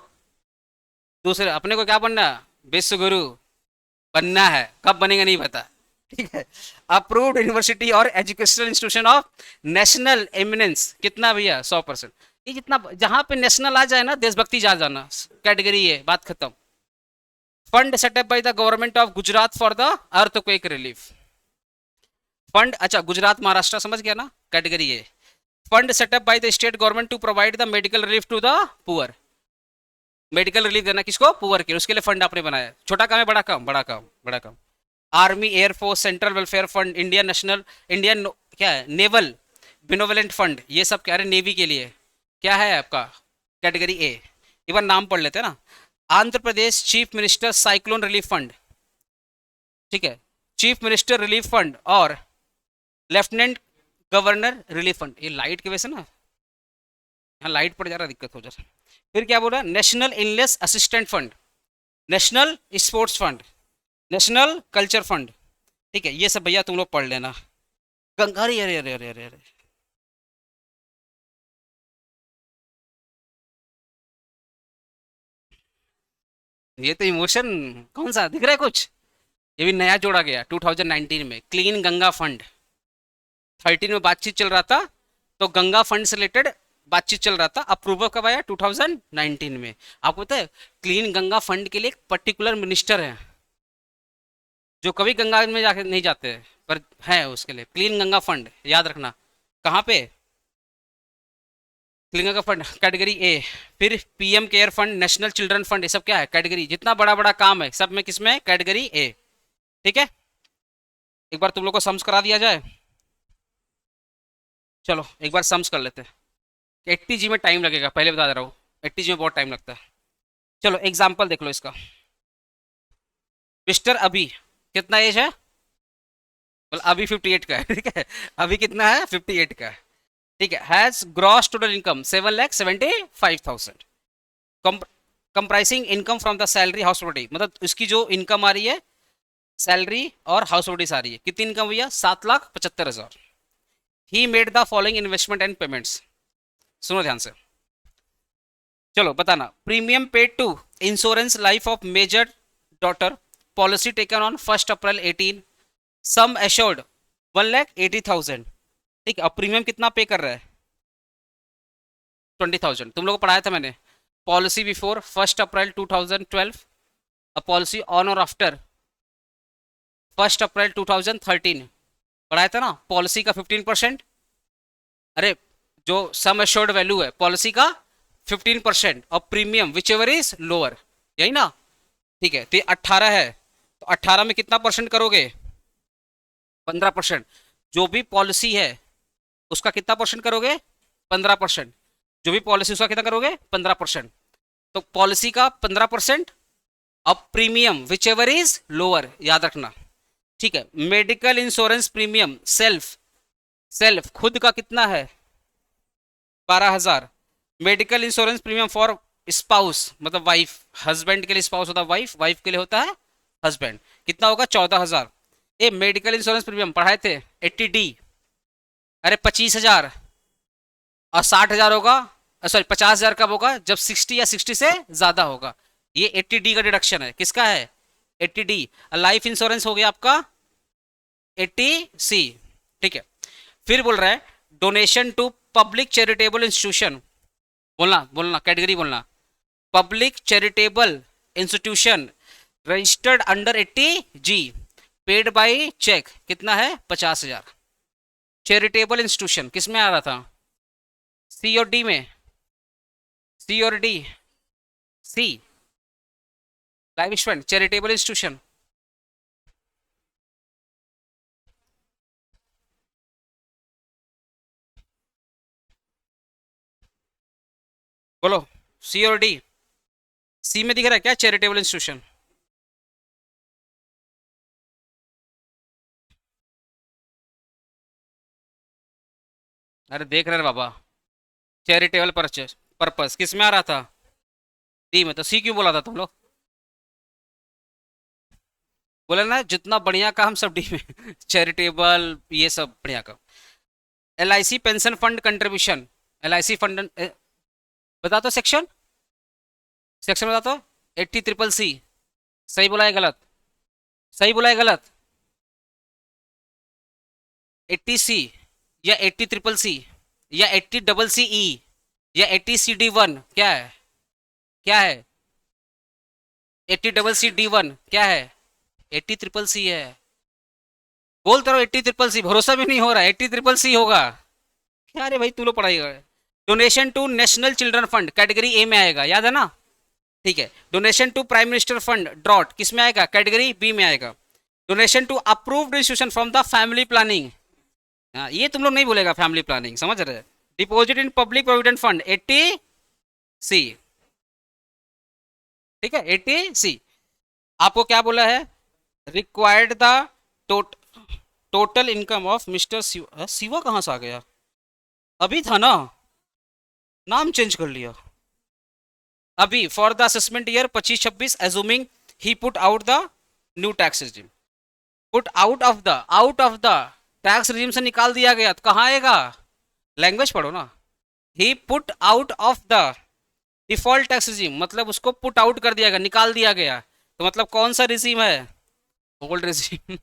दूसरे अपने को क्या बनना? विश्व गुरु बनना है, कब बनेगा नहीं पता, ठीक है। अप्रूव्ड यूनिवर्सिटी और educational institution of national eminence, कितना भैया 100%। ये जितना जहां पे नेशनल आ जाए ना, देशभक्ति जा जाना, कैटेगरी है, बात खत्म। Fund setup by the government of Gujarat for the earthquake relief. Fund, अच्छा गुजरात महाराष्ट्र समझ गया ना, कैटेगरी है। Fund setup by the state government to provide the medical relief to the poor. Medical relief देना किसको, पुअर के, उसके लिए फंड आपने बनाया। छोटा काम है, बड़ा काम, बड़ा काम, बड़ा काम। Army air force central welfare fund, Indian national, Indian क्या है, नेवल बिनोवलेंट फंड, ये सब क्या है, नेवी के लिए। क्या है आपका, कैटेगरी ए। एक बार नाम पढ़ लेते हैं ना। Andhra Pradesh chief minister cyclone relief fund, ठीक है, चीफ मिनिस्टर रिलीफ फंड और लेफ्टिनेंट गवर्नर रिलीफ फंड। ये लाइट की वजह से ना, यहाँ लाइट पड़ जा रहा है, दिक्कत हो जा रहा है। फिर क्या बोला, नेशनल इनलेस assistance fund, national sports fund, national culture fund. ठीक है, ये सब भैया तुम लोग पढ़ लेना। अरे अरे अरे अरे अरे अरे, ये तो इमोशन कौन सा दिख रहा है कुछ। ये भी नया जोड़ा गया 2019 में, क्लीन गंगा फंड। 13 में बातचीत चल रहा था, तो गंगा फंड से रिलेटेड बातचीत चल रहा था। अप्रूवल कब आया, 2019 में। आपको पता है क्लीन गंगा फंड के लिए एक पर्टिकुलर मिनिस्टर है, जो कभी गंगा में जाके नहीं जाते हैं, पर है उसके लिए क्लीन गंगा फंड, याद रखना। कहाँ पे, clean Ganga fund category A. फिर PM care fund, national children fund, ये सब क्या है, कैटेगरी। जितना बड़ा बड़ा काम है सब में किसमें, कैटेगरी ए। ठीक है, एक बार तुम लोग को सम्स करा दिया जाए। चलो एक बार सम्स कर लेते हैं। 80 जी में टाइम लगेगा, पहले बता दे रहा हूँ, 80 जी में बहुत टाइम लगता है। चलो एग्जाम्पल देख लो इसका। मिस्टर अभी, कितना एज है, बोल अभी 58 का है, ठीक है। अभी कितना है, 58 का है, ठीक है। Has gross total income 7,75,000, comprising income from the salary house property, मतलब इसकी जो इनकम आ रही है, सैलरी और हाउस प्रॉपर्टी आ रही है, कितनी इनकम भैया, 7,75,000। He made the following investment and payments, सुनो ध्यान से। चलो बताना, premium paid to insurance life of major daughter, policy taken on 1 April 18, sum assured 1,80,000, ठीक है। अब प्रीमियम कितना पे कर रहा है, 20,000। तुम लोग को पढ़ाया था मैंने, policy before 1 April 2012, a policy on और आफ्टर 1 अप्रैल 2013, पढ़ाया था ना। पॉलिसी का 15%, अरे जो सम एश्योर्ड वैल्यू है पॉलिसी का 15%, और premium which ever is lower, यही ना, ठीक है। तो 18 है, तो 18 में कितना परसेंट करोगे, 15%। जो भी पॉलिसी है उसका कितना परसेंट करोगे, 15%। जो भी पॉलिसी उसका कितना करोगे, 15%। तो पॉलिसी का 15%, अब premium which ever is lower, याद रखना, ठीक है। Medical insurance premium self, self खुद का कितना है, 12,000। Medical insurance premium for spouse, मतलब वाइफ, हस्बैंड के लिए स्पाउस होता है वाइफ, वाइफ के लिए होता है हस्बैंड, कितना होगा, 14,000। ये मेडिकल इंश्योरेंस प्रीमियम पढ़ाए थे 80D, अरे 25,000, और 60,000 होगा, सॉरी 50,000 कब होगा, जब 60 या 60 से ज्यादा होगा। ये 80D का डिडक्शन है, किसका है, 80D। लाइफ इंश्योरेंस हो गया आपका 80C, ठीक है। फिर बोल रहा है donation to public charitable institution, बोलना बोलना कैटेगरी बोलना, public charitable institution registered under 80G, paid by cheque, कितना है, 50,000। चैरिटेबल इंस्टीट्यूशन किस में आ रहा था, सी और डी में, सी और डी, सी, लाइफ स्पेंड चैरिटेबल इंस्टीट्यूशन। बोलो, सी और डी, सी में दिख रहा है क्या, चैरिटेबल इंस्टीट्यूशन। अरे देख रहे बाबा, चैरिटेबल परचेस पर्पस किस में आ रहा था, डी में, तो सी क्यों बोला था तुम लोग, बोले ना जितना बढ़िया काम सब डी में, चैरिटेबल ये सब बढ़िया काम। LIC pension fund contribution, LIC fund बता दो सेक्शन, सेक्शन बता दो, 80CCC, सही बोला है गलत, सही बोला है गलत, 80C या 80CCC या 80CCE या 80CD1 क्या है? क्या है? 80CCD1 क्या है? 80CCC है। बोलते रहो 80CCC, भरोसा भी नहीं हो रहा है, 80CCC होगा क्या? रे भाई तू लोग पढ़ाई कर। Donation to national children fund category A में आएगा, याद है ना? ठीक है। Donation to prime minister fund drought किस में आएगा? कैटेगरी बी में आएगा। Donation to approved institution from the family planning, हाँ ये तुम लोग नहीं बोलेगा, फैमिली प्लानिंग समझ रहे। Deposit in public provident fund 80C, ठीक है 80C। आपको क्या बोला है? Required the total income of mister Shiva. Shiva कहाँ से आ गया? अभी था ना, नाम चेंज कर लिया अभी। For the assessment year 25-26 assuming he put out the new tax regime. Put out of the tax regime से निकाल दिया गया, तो कहाँ आएगा? लैंग्वेज पढ़ो ना। He put out of the default tax regime, मतलब उसको पुट आउट कर दिया गया, निकाल दिया गया। तो मतलब कौन सा रिजिम है? Old regime.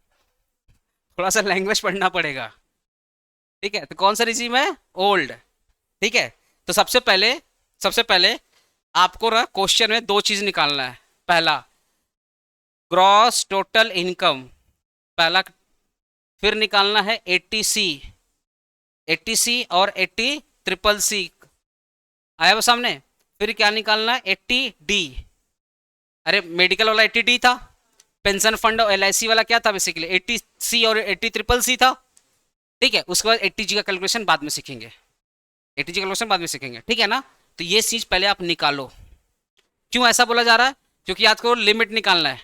थोड़ा सा लैंग्वेज पढ़ना पड़ेगा, ठीक है। तो कौन सा रिजिम है? ओल्ड, ठीक है। तो सबसे पहले आपको ना क्वेश्चन में दो चीज निकालना है। पहला ग्रॉस टोटल इनकम, पहला। फिर निकालना है 80C, 80C और 80CCC आया वो सामने। फिर क्या निकालना है? 80D। अरे मेडिकल वाला 80D था, पेंशन फंड और LIC वाला क्या था? बेसिकली 80C और 80CCC था, ठीक है। उसके बाद 80G का कैलकुलेशन बाद में सीखेंगे, 80G कैलकुलेशन बाद में सीखेंगे, ठीक है ना। तो ये चीज पहले आप निकालो। क्यों ऐसा बोला जा रहा है? क्योंकि याद करो लिमिट निकालना है,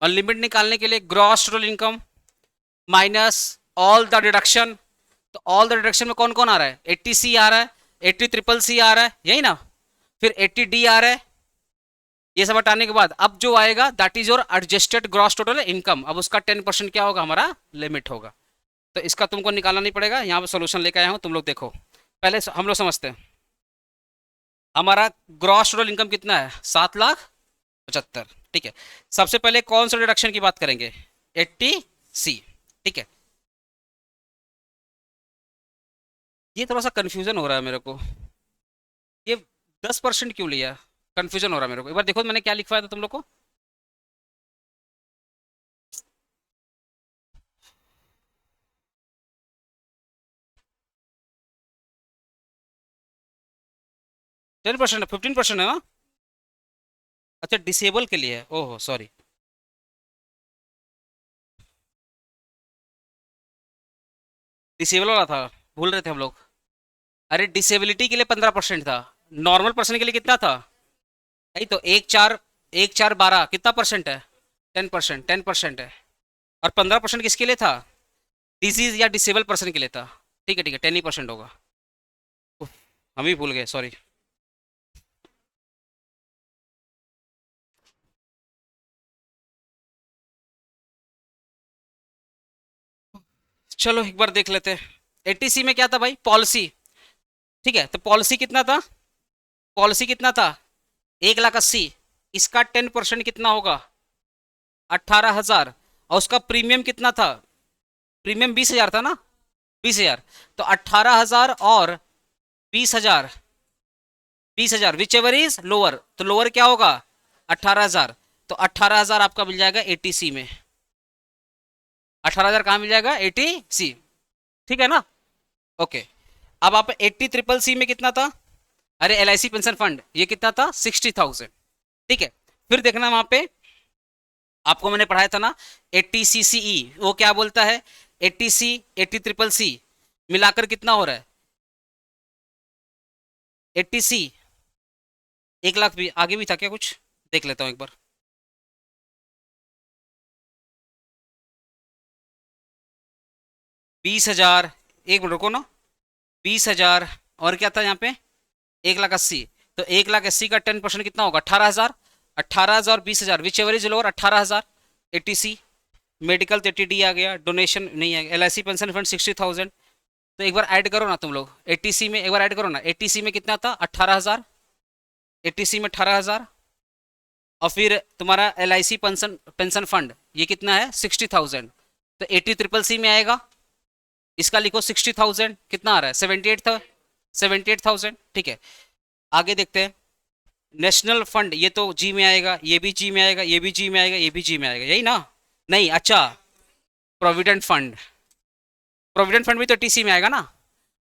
और लिमिट निकालने के लिए gross total income minus all the deduction. तो ऑल द डिडक्शन में कौन कौन आ रहा है? 80C आ रहा है, 80CCC आ रहा है, यही ना। फिर 80D आ रहा है। ये सब हटाने के बाद अब जो आएगा that is your adjusted gross total income. अब उसका 10% क्या होगा? हमारा लिमिट होगा। तो इसका तुमको निकालना नहीं पड़ेगा, यहाँ पे सोल्यूशन लेकर आया हूँ, तुम लोग देखो। पहले हम लोग समझते हैं हमारा ग्रॉस टोटल इनकम कितना है? 7,75,000, ठीक है। सबसे पहले कौन सा डिडक्शन की बात करेंगे? 80C, ठीक है। ये थोड़ा सा कंफ्यूजन हो रहा है मेरे को, ये 10% क्यों लिया? कंफ्यूजन हो रहा है मेरे को। एक बार देखो मैंने क्या लिखवाया था तुम लोग को। 10% है, 15% है ना? अच्छा डिसेबल के लिए है, ओहो सॉरी। डिसेबल वाला था, भूल रहे थे हम लोग। अरे डिसेबिलिटी के लिए 15% था, नॉर्मल पर्सन के लिए कितना था? नहीं तो एक चार 12 कितना परसेंट है? 10%, 10% है। और 15% किसके लिए था? डिजीज या डिसेबल पर्सन के लिए था, ठीक है ठीक है, 10% होगा। उफ, हम ही भूल गए, सॉरी। चलो एक बार देख लेते हैं। 80C में क्या था भाई? पॉलिसी, ठीक है। तो पॉलिसी कितना था? पॉलिसी कितना था? 1,80,000। इसका 10% कितना होगा? 18,000। और उसका प्रीमियम कितना था? प्रीमियम 20,000 था ना? 20,000। तो 18,000 और 20,000, 20,000 विच एवर इज लोअर, तो लोअर क्या होगा? 18,000। तो 18,000 आपका मिल जाएगा 80C में। 18,000 कहाँ मिल जाएगा? 80C, ठीक है ना? ओके। अब आप 80CCC में कितना था? अरे LIC पेंशन फंड ये कितना था? 60,000, ठीक है। फिर देखना वहां पे आपको मैंने पढ़ाया था ना 80CCE, वो क्या बोलता है? 80C 80CCC मिलाकर कितना हो रहा है? 80C 1,00,000 भी आगे भी था क्या? कुछ देख लेता हूँ एक बार। 20,000, एक मिनट रुको ना। 20,000 और क्या था यहाँ पे? 1,80,000। तो 1,80,000 का 10% कितना होगा? 18,000। 18,000 20,000 which ever is lower? 18,000 80C। Medical तो 80D आ गया, डोनेशन नहीं है, LIC पेंशन फंड 60,000। तो एक बार ऐड करो ना तुम लोग 80C में, एक बार ऐड करो ना। 80C में कितना था? 18,000। 80C में 18,000। और फिर तुम्हारा LIC पेंशन पेंशन फंड ये कितना है? 60,000। तो 80CCC में आएगा, इसका लिखो 60,000, कितना आ रहा है? 78 था, 78,000। ठीक है, आगे देखते हैं। नेशनल फंड, ये तो जी में आएगा, ये भी जी में आएगा, ये भी जी में आएगा, ये भी जी में आएगा, यही ना? नहीं, अच्छा, प्रोविडेंट फंड, प्रोविडेंट फंड भी तो टीसी में आएगा ना।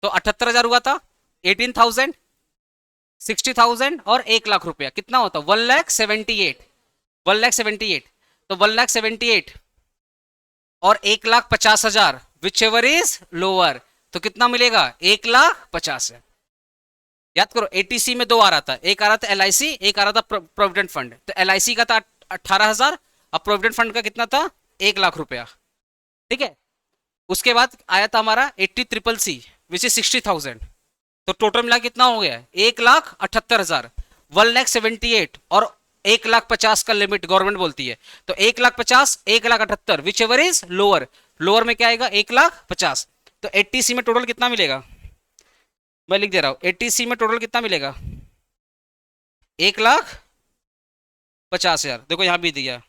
तो 78,000 हुआ था, 18,000, 60,000 और 1 लाख रुपया, कितना होता? 1,78,000, 1,78,000। तो 1,78,000 और 1,50,000, विच एवर इज लोअर, तो कितना मिलेगा? 1,50,000। याद करो, एटीसी में दो आ रहा था, एक आ रहा था एलआईसी, एक आ रहा था प्रोविडेंट फंड। तो एलआईसी का था 18,000, अब प्रोविडेंट फंड का कितना था? 1 लाख रुपया। ठीक है, उसके बाद आया था हमारा 80CCC विच इज 60,000। तो टोटल मिला कितना हो गया? 1,78,000, 1,78,000 और 1,50,000 का लिमिट गवर्नमेंट बोलती है। तो 1,50,000, 1,78,000, which ever is lower, lower में क्या आएगा? 1,50,000। तो 80C में टोटल कितना मिलेगा? मैं लिख दे रहा हूं, 80C में टोटल कितना मिलेगा? 1,50,000। देखो यहां भी दिया,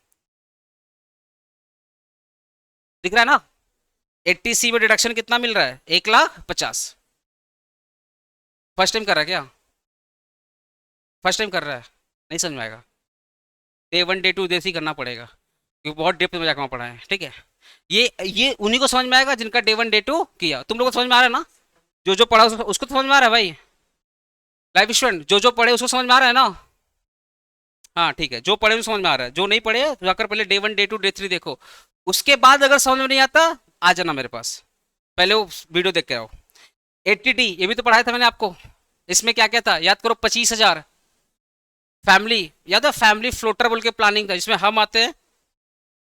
दिख रहा है ना? 80C में डिडक्शन कितना मिल रहा है? 1,50,000। फर्स्ट टाइम कर रहा है क्या? फर्स्ट टाइम कर रहा है, नहीं समझ में आएगा। डे वन डे टू जैसे ही करना पड़ेगा, क्योंकि बहुत डेप्थ में जाकर पढ़ा है। ठीक है, ये उन्हीं को समझ में आएगा जिनका डे वन डे टू किया। तुम लोग को समझ में आ रहा है ना? जो जो पढ़ा उसको तो समझ में आ रहा है भाई। लाइफ स्टूडेंट जो जो पढ़े उसको समझ में आ रहा है ना? हाँ ठीक है, जो पढ़े उसको समझ में आ रहा है, जो नहीं पढ़े जाकर पहले day one day two day three देखो। उसके बाद अगर समझ में नहीं आता, आ जाना मेरे पास, पहले वो वीडियो देख के आओ। 80D ये भी तो पढ़ाया था मैंने आपको। इसमें क्या क्या था याद करो? 25,000 फैमिली, याद है? फैमिली फ्लोटर बोल के प्लानिंग था, जिसमें हम आते हैं।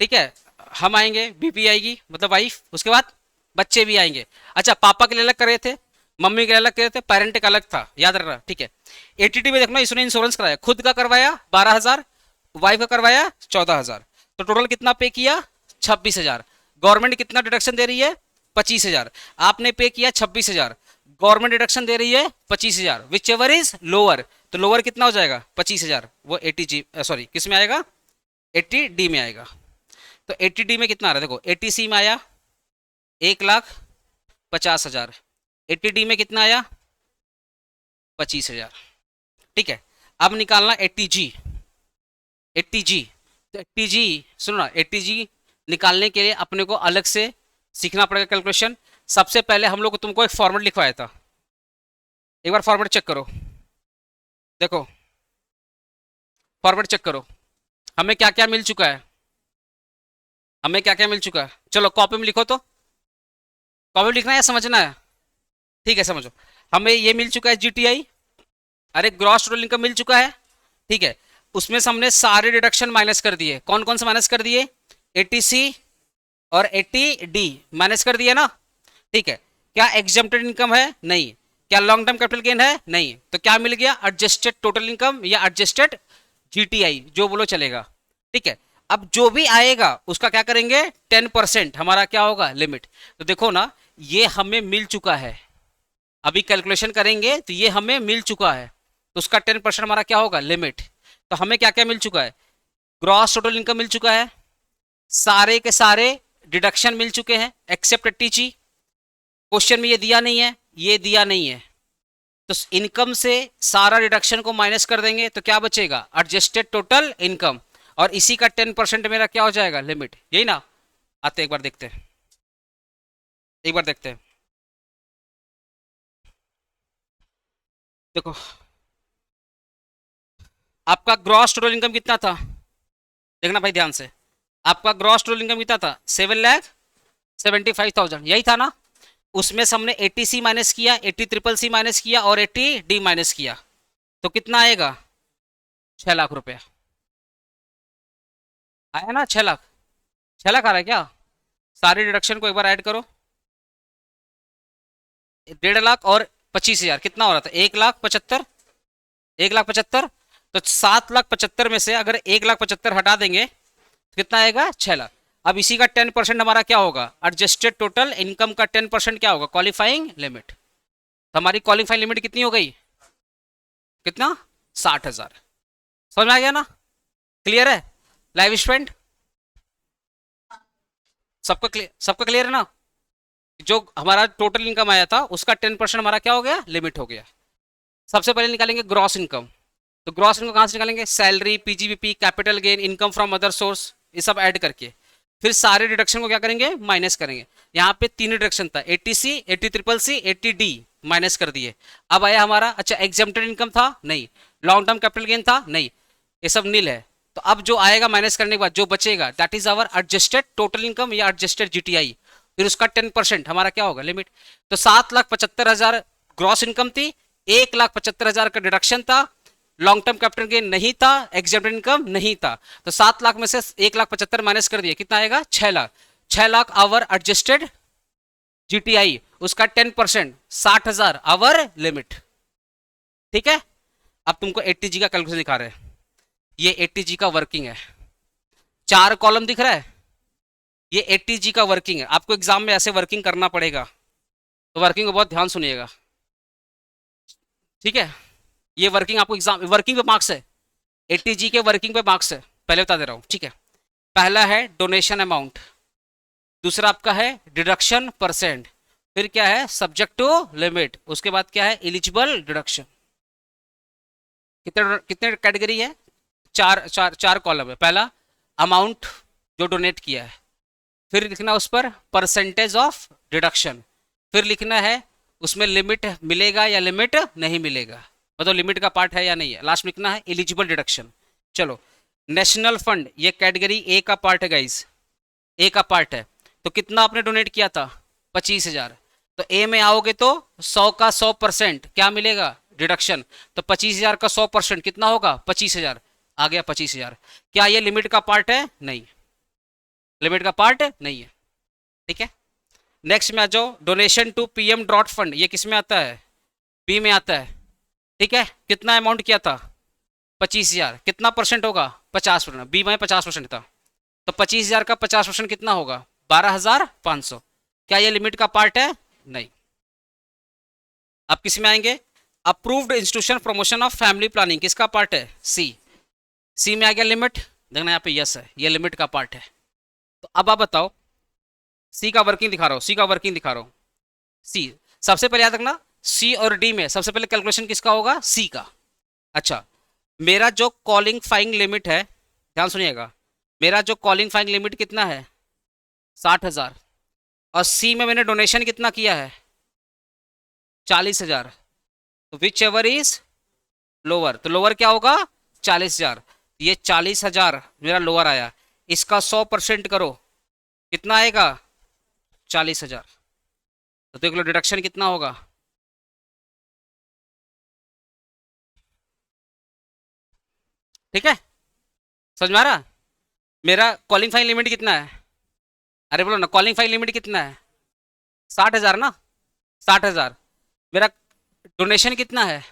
ठीक है, हम आएंगे, बीपी आएगी मतलब वाइफ, उसके बाद बच्चे भी आएंगे। अच्छा, पापा के लिए अलग कर रहे थे, मम्मी के लिए अलग कर रहे थे, पेरेंट का अलग था, याद रखना। ठीक है, 80D में देखना, इसने इंश्योरेंस कराया, खुद का करवाया 12,000, वाइफ का करवाया 14,000। तो टोटल कितना पे किया? 26,000। गवर्नमेंट कितना डिडक्शन दे रही है? 25,000। आपने पे किया 26,000, गवर्नमेंट डिडक्शन दे रही है 25,000, विच एवर इज लोअर। तो लोअर कितना हो जाएगा? 25,000। वो 80G सॉरी किस में आएगा? 80D में आएगा। तो 80D में कितना आ रहा है? देखो 80C में आया 1,50,000, 80D में कितना आया? 25,000। ठीक है, अब निकालना 80G। 80G, तो 80G सुनो ना, 80G निकालने के लिए अपने को अलग से सीखना पड़ेगा कैलकुलेशन। सबसे पहले हम लोग को तुमको एक फॉर्मेट लिखवाया था, एक बार फॉर्मेट चेक करो। देखो फॉर्मेट चेक करो, हमें क्या क्या मिल चुका है, हमें क्या क्या मिल चुका है। चलो कॉपी में लिखो, तो कॉपी में लिखना है या समझना है? ठीक है समझो। हमें ये मिल चुका है जीटीआई, अरे ग्रॉस टोटल इनकम मिल चुका है। ठीक है, उसमें से हमने सारे डिडक्शन माइनस कर दिए। कौन कौन से माइनस कर दिए? 80C और 80D माइनस कर दिए ना। ठीक है, क्या एग्जम्प्टेड इनकम है? नहीं। क्या लॉन्ग टर्म कैपिटल गेन है? नहीं। तो क्या मिल गया? एडजस्टेड टोटल इनकम या एडजस्टेड जीटीआई, जो बोलो चलेगा। ठीक है, अब जो भी आएगा उसका क्या करेंगे? 10% हमारा क्या होगा? लिमिट। तो देखो ना, ये हमें मिल चुका है, अभी कैलकुलेशन करेंगे तो ये हमें मिल चुका है, तो उसका 10% हमारा क्या होगा? लिमिट। तो हमें क्या क्या मिल चुका है? ग्रॉस टोटल इनकम मिल चुका है, सारे के सारे डिडक्शन मिल चुके हैं एक्सेप्ट 80G। क्वेश्चन में ये दिया नहीं है, ये दिया नहीं है, तो इनकम से सारा डिडक्शन को माइनस कर देंगे तो क्या बचेगा? Adjusted total income. और इसी का 10% मेरा क्या हो जाएगा? लिमिट, यही ना? आते एक बार देखते हैं, एक बार देखते हैं। देखो आपका ग्रॉस टोटल इनकम कितना था, देखना भाई ध्यान से। आपका ग्रॉस टोटल इनकम कितना था? 7,75,000, यही था ना? उसमें से हमने 80C माइनस किया, 80CCC माइनस किया और 80D माइनस किया, तो कितना आएगा? 6 लाख रुपया आया ना? 6 लाख, 6 लाख आ रहा है क्या? सारे डिडक्शन को एक बार ऐड करो, 1.5 लाख और 25,000 कितना हो रहा था? 1,75,000, 1,75,000। तो 7,75,000 में से अगर 1,75,000 हटा देंगे तो कितना आएगा? 6 लाख। अब इसी का 10% हमारा क्या होगा? एडजस्टेड टोटल इनकम का 10% क्या होगा? Qualifying limit. तो हमारी क्वालिफाइंग लिमिट कितनी हो गई? कितना? 60,000। समझ में आ गया ना? क्लियर है लाइव स्टूडेंट? सबका क्लियर, सबका क्लियर है ना? जो हमारा टोटल इनकम आया था उसका 10% हमारा क्या हो गया, लिमिट हो गया। सबसे पहले निकालेंगे ग्रॉस इनकम। तो ग्रॉस इनकम कहाँ से निकालेंगे, salary, PGBP, capital gain, income from other source, ये सब ऐड करके फिर सारे डिडक्शन को क्या करेंगे, माइनस करेंगे। यहाँ पे तीन डिडक्शन था, 80C, 80CCC, 80D, माइनस कर दिए। अब आया हमारा, अच्छा एग्जेम्प्टेड इनकम था नहीं, लॉन्ग टर्म कैपिटल गेन था नहीं, ये सब नील है। तो अब जो आएगा माइनस करने के बाद जो बचेगा that is our adjusted total income या एडजस्टेड जीटीआई, फिर उसका 10% हमारा क्या होगा, लिमिट। तो 7,75,000 ग्रॉस इनकम थी, 1,75,000 का डिडक्शन था, लॉन्ग टर्म कैपिटल गेन नहीं था, एग्जेम्प्टेड इनकम नहीं था। तो 7 लाख में से 1,75,000 माइनस कर दिए, कितना आएगा, 6 lakh. 6 lakh our adjusted GTI, उसका 10%, 60,000 आवर लिमिट। ठीक है। अब तुमको 80G का कैलकुलेशन दिखा रहे हैं, ये 80G का वर्किंग है, 4 कॉलम दिख रहा है, ये 80G का वर्किंग है। आपको एग्जाम में ऐसे वर्किंग करना पड़ेगा, तो वर्किंग को बहुत ध्यान सुनिएगा, ठीक है। ये वर्किंग आपको एग्जाम वर्किंग पे मार्क्स है, 80G के वर्किंग पे मार्क्स है, पहले बता दे रहा हूँ, ठीक है। पहला है डोनेशन अमाउंट, दूसरा आपका है डिडक्शन परसेंट, फिर क्या है सब्जेक्ट टू लिमिट, उसके बाद क्या है एलिजिबल डिडक्शन। कितने कितने कैटेगरी है, चार चार चार कॉलम है। पहला अमाउंट जो डोनेट किया है, फिर लिखना उस पर परसेंटेज ऑफ डिडक्शन, फिर लिखना है उसमें लिमिट मिलेगा या लिमिट नहीं मिलेगा, मतलब लिमिट का पार्ट है या नहीं है। लास्ट में लिखना है एलिजिबल डिडक्शन। चलो, नेशनल फंड ये कैटेगरी ए का पार्ट है गाइज, ए का पार्ट है। तो कितना आपने डोनेट किया था, 25,000। तो ए में आओगे तो 100 का 100% क्या मिलेगा, डिडक्शन। तो 25,000 का 100% कितना होगा, 25,000 आ गया, 25,000। क्या ये लिमिट का पार्ट है, नहीं, लिमिट का पार्ट नहीं है, ठीक है। नेक्स्ट में आ जाओ, donation to PM drought fund, ये किस में आता है, बी में आता है, ठीक है। कितना अमाउंट किया था, 25,000, कितना परसेंट होगा, 50%, बी में 50% था। तो 25,000 का 50% कितना होगा, 12,500। क्या ये लिमिट का पार्ट है, नहीं। अब किस में आएंगे, approved institution promotion of family planning, किसका पार्ट है, सी। सी में आ गया लिमिट, देखना यहाँ पे यस है, ये लिमिट का पार्ट है। तो अब आप बताओ, सी का वर्किंग दिखा रहा हूँ, सी का वर्किंग दिखा रहा हूँ। सी सबसे पहले याद रखना, सी और डी में सबसे पहले कैलकुलेशन किसका होगा, सी का। अच्छा, मेरा जो कॉलिंग फाइंग लिमिट है, ध्यान सुनिएगा, मेरा जो कॉलिंग फाइंग लिमिट कितना है, 60,000, और सी में मैंने डोनेशन कितना किया है, 40,000। तो विच एवर इज लोअर, तो लोअर क्या होगा, 40,000। ये 40,000 मेरा लोअर आया, इसका 100% करो, कितना आएगा, 40,000। तो देख लो डिडक्शन कितना होगा, ठीक है, समझ में आ रहा। मेरा क्वालिफाइंग लिमिट कितना है, अरे बोलो ना, क्वालिफाइंग लिमिट कितना है, 60,000 ना, 60,000। मेरा डोनेशन कितना है,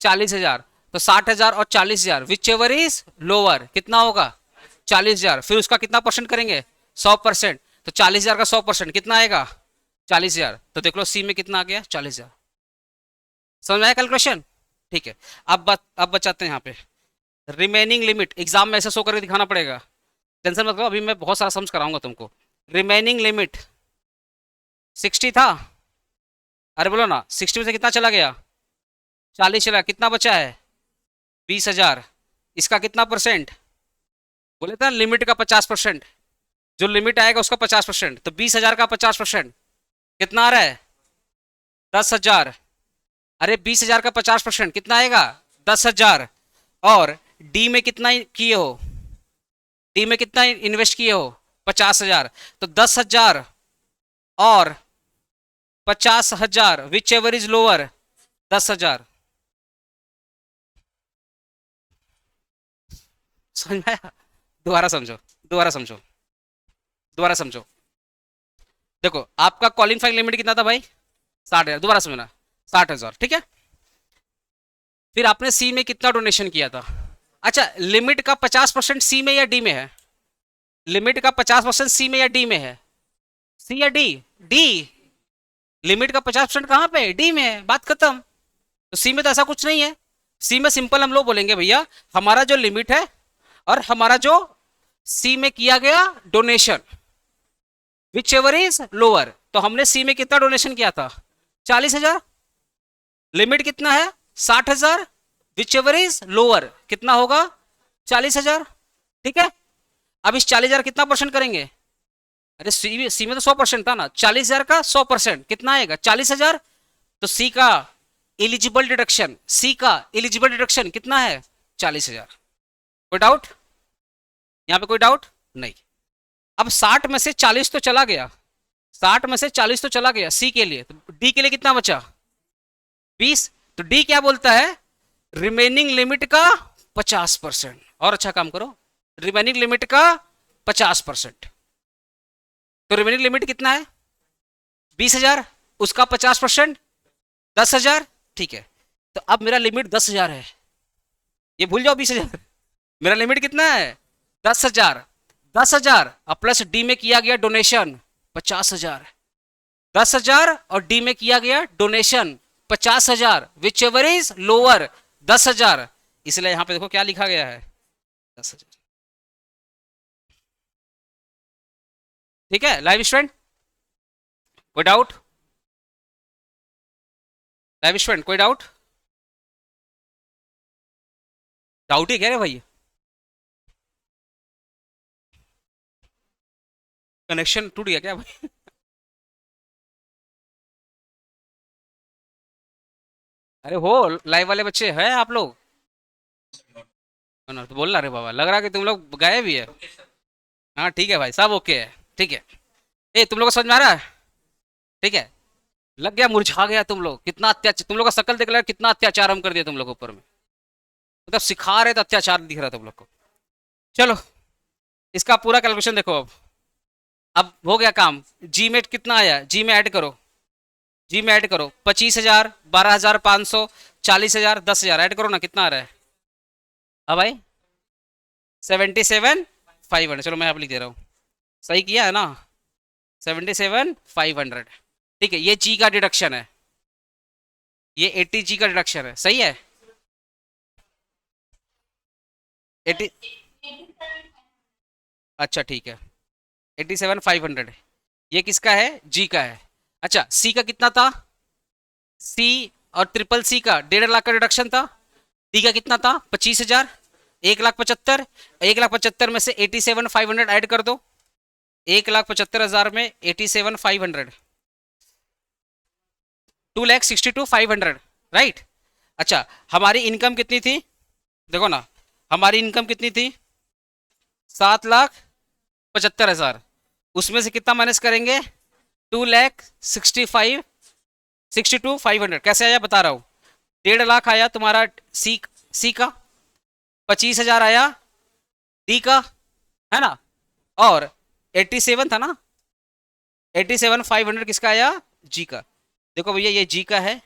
40,000। तो 60,000 और 40,000 विच एवर इज लोअर कितना होगा, 40,000। फिर उसका कितना परसेंट करेंगे, 100%। तो 40,000 का 100% कितना आएगा, 40,000। तो देख लो सी में कितना आ गया, 40,000। समझ में आया कैलकुलेशन, ठीक है। अब बचाते हैं यहाँ पे रिमेनिंग लिमिट, एग्जाम में ऐसे शो करके दिखाना पड़ेगा, टेंशन मत लो, अभी मैं बहुत सारा सम्स कराऊंगा तुमको। रिमेनिंग लिमिट 60 था, अरे बोलो ना, 60 में से कितना चला गया, 40 चला, कितना बचा है, 20,000। इसका कितना परसेंट, बोले था लिमिट का 50%, जो लिमिट आएगा उसका 50%। तो 20,000 का 50% कितना आ रहा है, 10,000। अरे 20,000 का 50% कितना आएगा, 10,000। और डी में कितना किए हो, डी में कितना इन्वेस्ट किए हो, 50,000। तो 10,000 और 50,000 विच एवर इज लोअर, 10,000। समझ में आया, दोबारा समझो, दोबारा समझो, दोबारा समझो। देखो आपका क्वालिफाइंग लिमिट कितना था भाई, 60,000, दोबारा समझना, 60,000, ठीक है। फिर आपने सी में कितना डोनेशन किया था, अच्छा लिमिट का 50% सी में या डी में है, लिमिट का 50% सी में या डी में है, सी या डी, डी। लिमिट का 50% कहाँ पे, डी में है, बात खत्म। तो सी में तो ऐसा कुछ नहीं है, सी में सिंपल हम लोग बोलेंगे भैया हमारा जो लिमिट है और हमारा जो सी में किया गया donation whichever is lower, तो हमने सी में कितना डोनेशन किया था? 40,000। लिमिट कितना है? 60,000। विच एवर इज लोअर कितना होगा? 40,000। ठीक है, अब इस 40,000 कितना परसेंट करेंगे? अरे सी में तो 100% था ना, 40,000 का 100% कितना आएगा? 40,000। तो सी का एलिजिबल डिडक्शन, सी का एलिजिबल डिडक्शन कितना है? 40,000। कोई डाउट? यहां पे कोई डाउट नहीं। अब 60 में से 40 तो चला गया, 60 में से 40 तो चला गया सी के लिए, तो डी के लिए कितना बचा? 20। तो डी क्या बोलता है? रिमेनिंग लिमिट का 50%। और अच्छा काम करो, रिमेनिंग लिमिट का 50%। तो रिमेनिंग लिमिट कितना है? 20,000, उसका 50% 10,000। ठीक है, तो अब मेरा लिमिट 10,000 है, ये भूल जाओ 20,000। मेरा लिमिट कितना है? 10,000। 10,000 और प्लस डी में किया गया डोनेशन 50,000। 10,000 और डी में किया गया donation 50,000, which ever is lower 10,000। इसलिए यहां पे देखो क्या लिखा गया है? 10,000। ठीक है लाइव स्टूडेंट, कोई डाउट? लाइव स्टूडेंट कोई डाउट? डाउट ही कह रहे भाई, कनेक्शन टूट गया क्या भाई? अरे हो लाइव वाले बच्चे हैं आप लोग? तो बोलना रे बाबा, लग रहा है कि तुम लोग गए भी है। हाँ ठीक है भाई, सब ओके है। ठीक है, ए तुम लोग को समझ में आ रहा है? ठीक है, लग गया, मुरझा गया तुम लोग, कितना अत्याचार तुम लोग का शकल देख रहा है, कितना अत्याचार हम कर दिया तुम लोग ऊपर में। मतलब सिखा रहे तो अत्याचार दिख रहा था तुम लोग को। चलो इसका पूरा कैलकुलेशन देखो। अब हो गया काम। जी में कितना आया? जी में ऐड करो, जी में ऐड करो 25,000, 12,500, 40,000, 10,000 ऐड करो ना, कितना आ रहा है? अब भाई 77,500। चलो मैं आप लिख दे रहा हूँ, सही किया है ना? 77,500। ठीक है, ये जी का डिडक्शन है, ये 80 जी का डिडक्शन है, सही है? 80। अच्छा ठीक है, 87,500 ये किसका है? जी का है। अच्छा सी का कितना था? सी और ट्रिपल सी का 1.5 लाख का डिडक्शन था। डी का कितना था? 25,000। 1,75,000, 1,75,000 में से 87,500 ऐड कर दो। 1,75,000 में 87,500, 2,62,500, राइट। अच्छा हमारी इनकम कितनी थी? देखो ना, हमारी इनकम कितनी थी? 7,75,000। उसमें से कितना माइनस करेंगे? 2,62,500। कैसे आया बता रहा हूँ। 1.5 लाख आया तुम्हारा सी, सी का। 25,000 आया डी का, है ना? और 87 था ना, 87,500 किसका आया? जी का। देखो भैया, ये जी का है,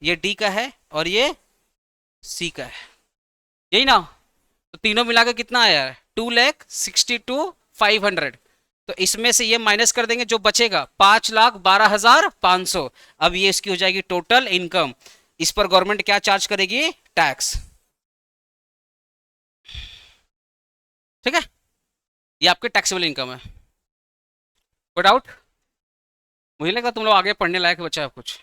ये डी का है, और ये सी का है, यही ना? तो तीनों मिला के कितना आया? 2,62,500। तो इसमें से ये माइनस कर देंगे, जो बचेगा 5,12,500। अब ये इसकी हो जाएगी टोटल इनकम। इस पर गवर्नमेंट क्या चार्ज करेगी? टैक्स। ठीक है, ये आपके टैक्सेबल इनकम है। कोई डाउट? मुझे लगा तुम लोग आगे पढ़ने लायक बचा है कुछ,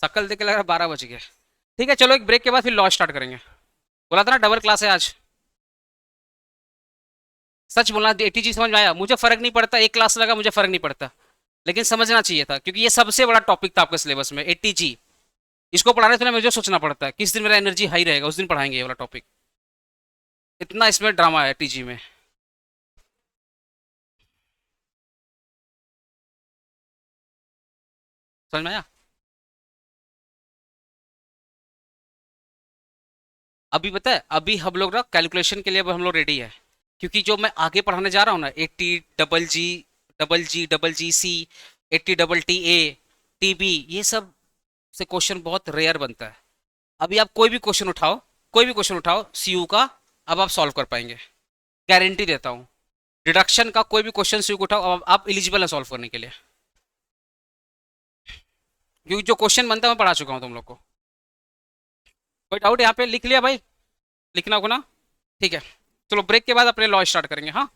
शकल देख के लग रहा 12 बज गए। ठीक है चलो, एक ब्रेक के बाद फिर लॉ स्टार्ट करेंगे। बोला था ना डबल क्लास है आज। सच बोलना, एटीजी समझ में आया? मुझे फर्क नहीं पड़ता, एक क्लास लगा मुझे फर्क नहीं पड़ता, लेकिन समझना चाहिए था, क्योंकि ये सबसे बड़ा टॉपिक था आपके सिलेबस में, एटीजी। इसको पढ़ाने से ना मुझे सोचना पड़ता है, किस दिन मेरा एनर्जी हाई रहेगा उस दिन पढ़ाएंगे ये वाला टॉपिक। इतना इसमें ड्रामा है टीजी में। समझ में आया? अभी पता है, अभी हम लोग ना कैलकुलेशन के लिए अब हम लोग रेडी है, क्योंकि जो मैं आगे पढ़ाने जा रहा हूँ ना, 80 double G C, 80 double T A, ये सब से क्वेश्चन बहुत रेयर बनता है। अभी आप कोई भी क्वेश्चन उठाओ, कोई भी क्वेश्चन उठाओ सीयू का, अब आप सॉल्व कर पाएंगे, गारंटी देता हूँ। डिडक्शन का कोई भी क्वेश्चन सीयू को उठाओ, अब आप एलिजिबल है सॉल्व करने के लिए, क्योंकि जो क्वेश्चन बनता है मैं पढ़ा चुका हूँ तुम लोग को। कोई डाउट यहाँ पे? लिख लिया भाई? लिखना होगा ना? ठीक है, चलो ब्रेक के बाद अपने लॉ स्टार्ट करेंगे। हाँ।